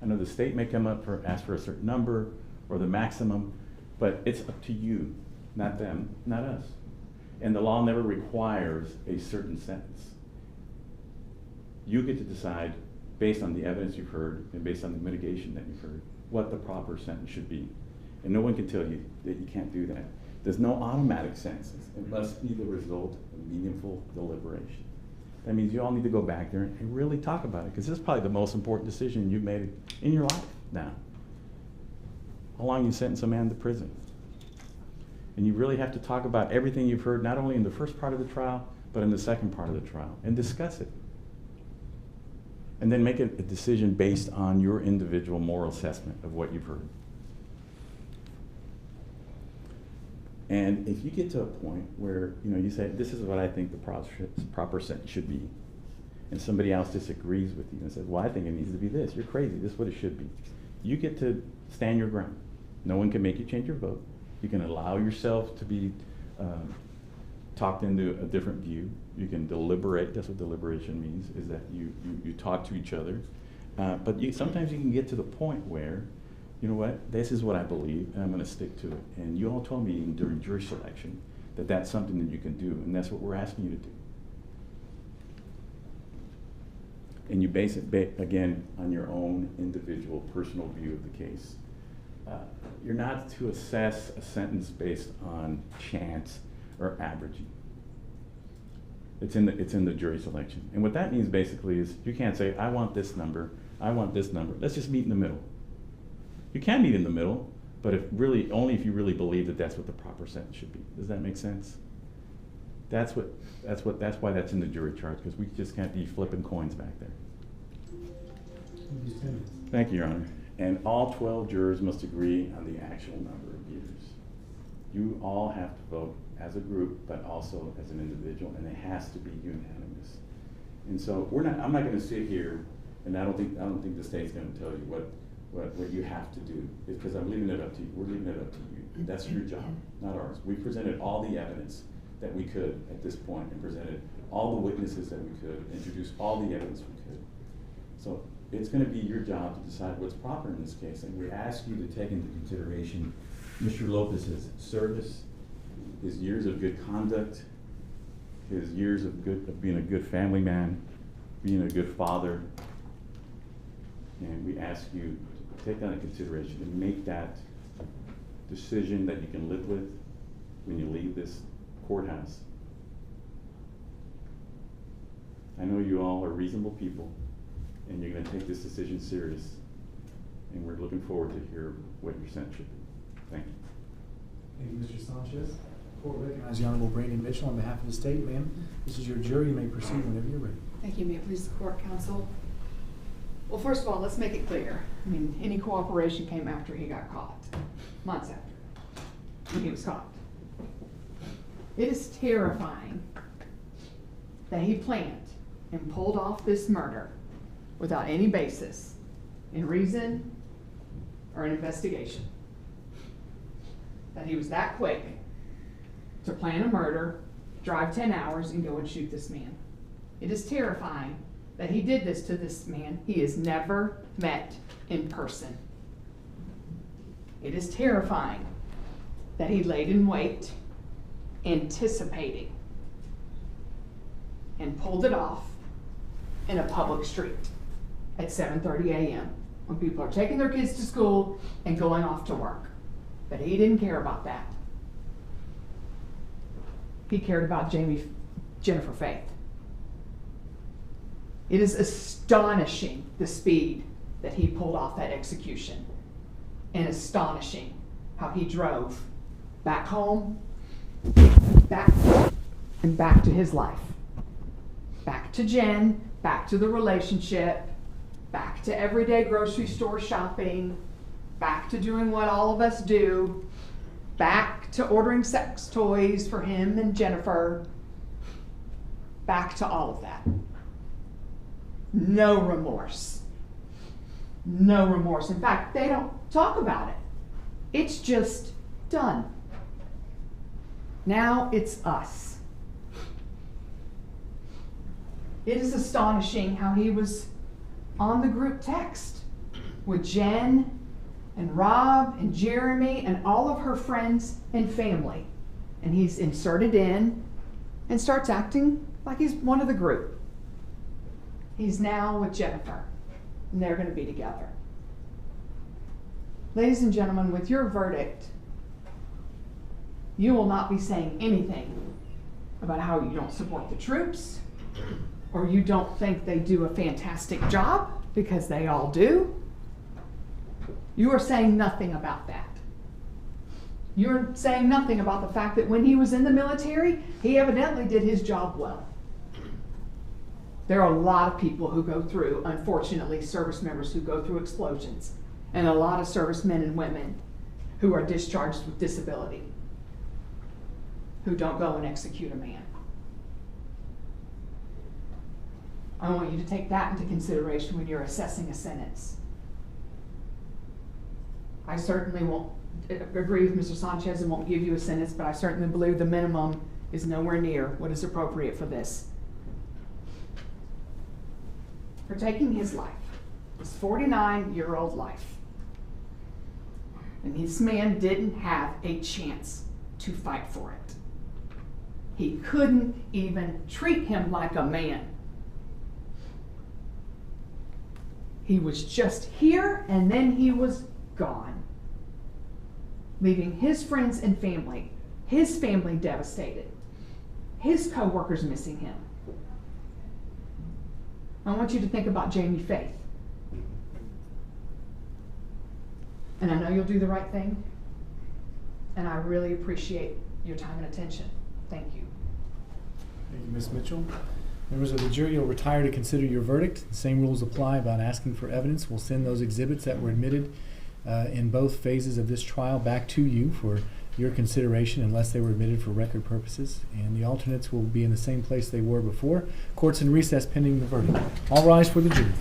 I know the state may come up ask for a certain number or the maximum, but it's up to you, not them, not us. And the law never requires a certain sentence. You get to decide based on the evidence you've heard and based on the mitigation that you've heard what the proper sentence should be. And no one can tell you that you can't do that. There's no automatic sentences. It must be the result of meaningful deliberation. That means you all need to go back there and really talk about it, because this is probably the most important decision you've made in your life now. How long you sentence a man to prison? And you really have to talk about everything you've heard, not only in the first part of the trial, but in the second part of the trial, and discuss it. And then make a decision based on your individual moral assessment of what you've heard. And if you get to a point where you say, this is what I think the proper sentence should be, and somebody else disagrees with you and says, well, I think it needs to be this. You're crazy. This is what it should be. You get to stand your ground. No one can make you change your vote. You can allow yourself to be talked into a different view. You can deliberate. That's what deliberation means, is that you talk to each other. But sometimes you can get to the point where, you know what, this is what I believe, and I'm going to stick to it. And you all told me during jury selection that that's something that you can do, and that's what we're asking you to do. And you base it, again, on your own individual personal view of the case. You're not to assess a sentence based on chance or averaging. It's in the jury selection. And what that means basically is you can't say, I want this number, I want this number. Let's just meet in the middle. You can meet in the middle, but only if you really believe that that's what the proper sentence should be. Does that make sense? That's why that's in the jury charge, because we just can't be flipping coins back there. Thank you, Your Honor. And all 12 jurors must agree on the actual number of years. You all have to vote as a group, but also as an individual, and it has to be unanimous. And so I'm not going to sit here, and I don't think the state's going to tell you what you have to do, because I'm leaving it up to you. We're leaving it up to you. That's your job, not ours. We presented all the evidence that we could at this point, and presented all the witnesses that we could, introduced all the evidence we could. So it's going to be your job to decide what's proper in this case, and we ask you to take into consideration Mr. Lopez's service, his years of good conduct, his years of being a good family man, being a good father, and we ask you to take that into consideration and make that decision that you can live with when you leave this courthouse. I know you all are reasonable people, and you're going to take this decision serious, and we're looking forward to hear what your sentence should be. Thank you. Thank you, Mr. Sanchez. Court recognizes the Honorable Brandon Mitchell on behalf of the state. Ma'am, this is your jury. You may proceed whenever you're ready. Thank you. May it please the court, counsel. Well, first of all, let's make it clear. I mean, any cooperation came after he got caught, months after, when he was caught. It is terrifying that he planned and pulled off this murder without any basis in reason or an investigation. That he was that quick to plan a murder, drive 10 hours, and go and shoot this man. It is terrifying that he did this to this man he has never met in person. It is terrifying that he laid in wait, anticipating, and pulled it off in a public street at 7:30 a.m. when people are taking their kids to school and going off to work. But he didn't care about that. He cared about Jennifer Faith. It is astonishing the speed that he pulled off that execution, and astonishing how he drove back home, back to his life, back to Jen, back to the relationship, back to everyday grocery store shopping, back to doing what all of us do, back to ordering sex toys for him and Jennifer, back to all of that. No remorse. No remorse. In fact, they don't talk about it. It's just done. Now it's us. It is astonishing how he was on the group text with Jen and Rob and Jeremy and all of her friends and family. And he's inserted in and starts acting like he's one of the group. He's now with Jennifer, and they're going to be together. Ladies and gentlemen, with your verdict, you will not be saying anything about how you don't support the troops, or you don't think they do a fantastic job, because they all do. You are saying nothing about that. You're saying nothing about the fact that when he was in the military, he evidently did his job well. There are a lot of people who go through, unfortunately, service members who go through explosions, and a lot of servicemen and women who are discharged with disability, who don't go and execute a man. I want you to take that into consideration when you're assessing a sentence. I certainly won't agree with Mr. Sanchez and won't give you a sentence, but I certainly believe the minimum is nowhere near what is appropriate for this. For taking his life, his 49-year-old life. And this man didn't have a chance to fight for it. He couldn't even treat him like a man. He was just here and then he was gone, leaving his friends and family, his family devastated, his co-workers missing him. I want you to think about Jamie Faith. And I know you'll do the right thing, and I really appreciate your time and attention. Thank you. Thank you, Ms. Mitchell. Members of the jury, you'll retire to consider your verdict. The same rules apply about asking for evidence. We'll send those exhibits that were admitted in both phases of this trial back to you for your consideration unless they were admitted for record purposes. And the alternates will be in the same place they were before. Court's in recess pending the verdict. All rise for the jury.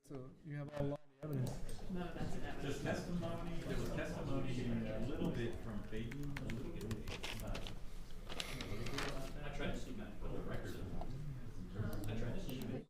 So you have all the evidence. Just testimony, there was testimony a little bit from Fabian, a little bit. I tried to see that for the record. I tried to see it.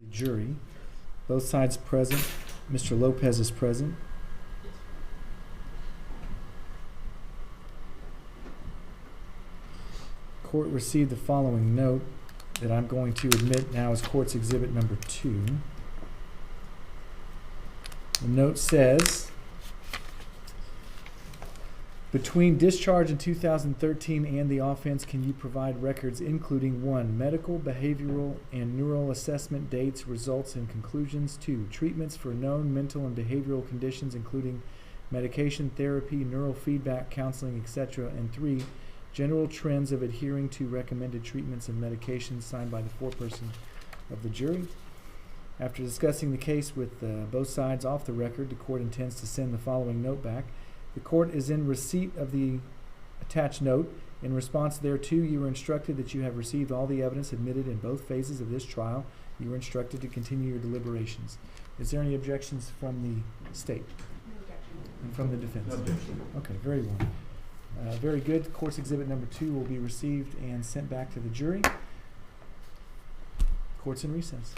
Jury. Both sides present. Mr. Lopez is present. Court received the following note that I'm going to admit now as Court's Exhibit Number 2. The note says, between discharge in 2013 and the offense, can you provide records including 1, medical, behavioral, and neural assessment dates, results, and conclusions, 2, treatments for known mental and behavioral conditions including medication, therapy, neurofeedback, counseling, etc., and 3, general trends of adhering to recommended treatments and medications, signed by the foreperson of the jury. After discussing the case with both sides off the record, the court intends to send the following note back. The court is in receipt of the attached note. In response thereto, you are instructed that you have received all the evidence admitted in both phases of this trial. You are instructed to continue your deliberations. Is there any objections from the state? No objection. And from the defense? No objection. Okay, very well. Very good. Court's Exhibit Number 2 will be received and sent back to the jury. Court's in recess.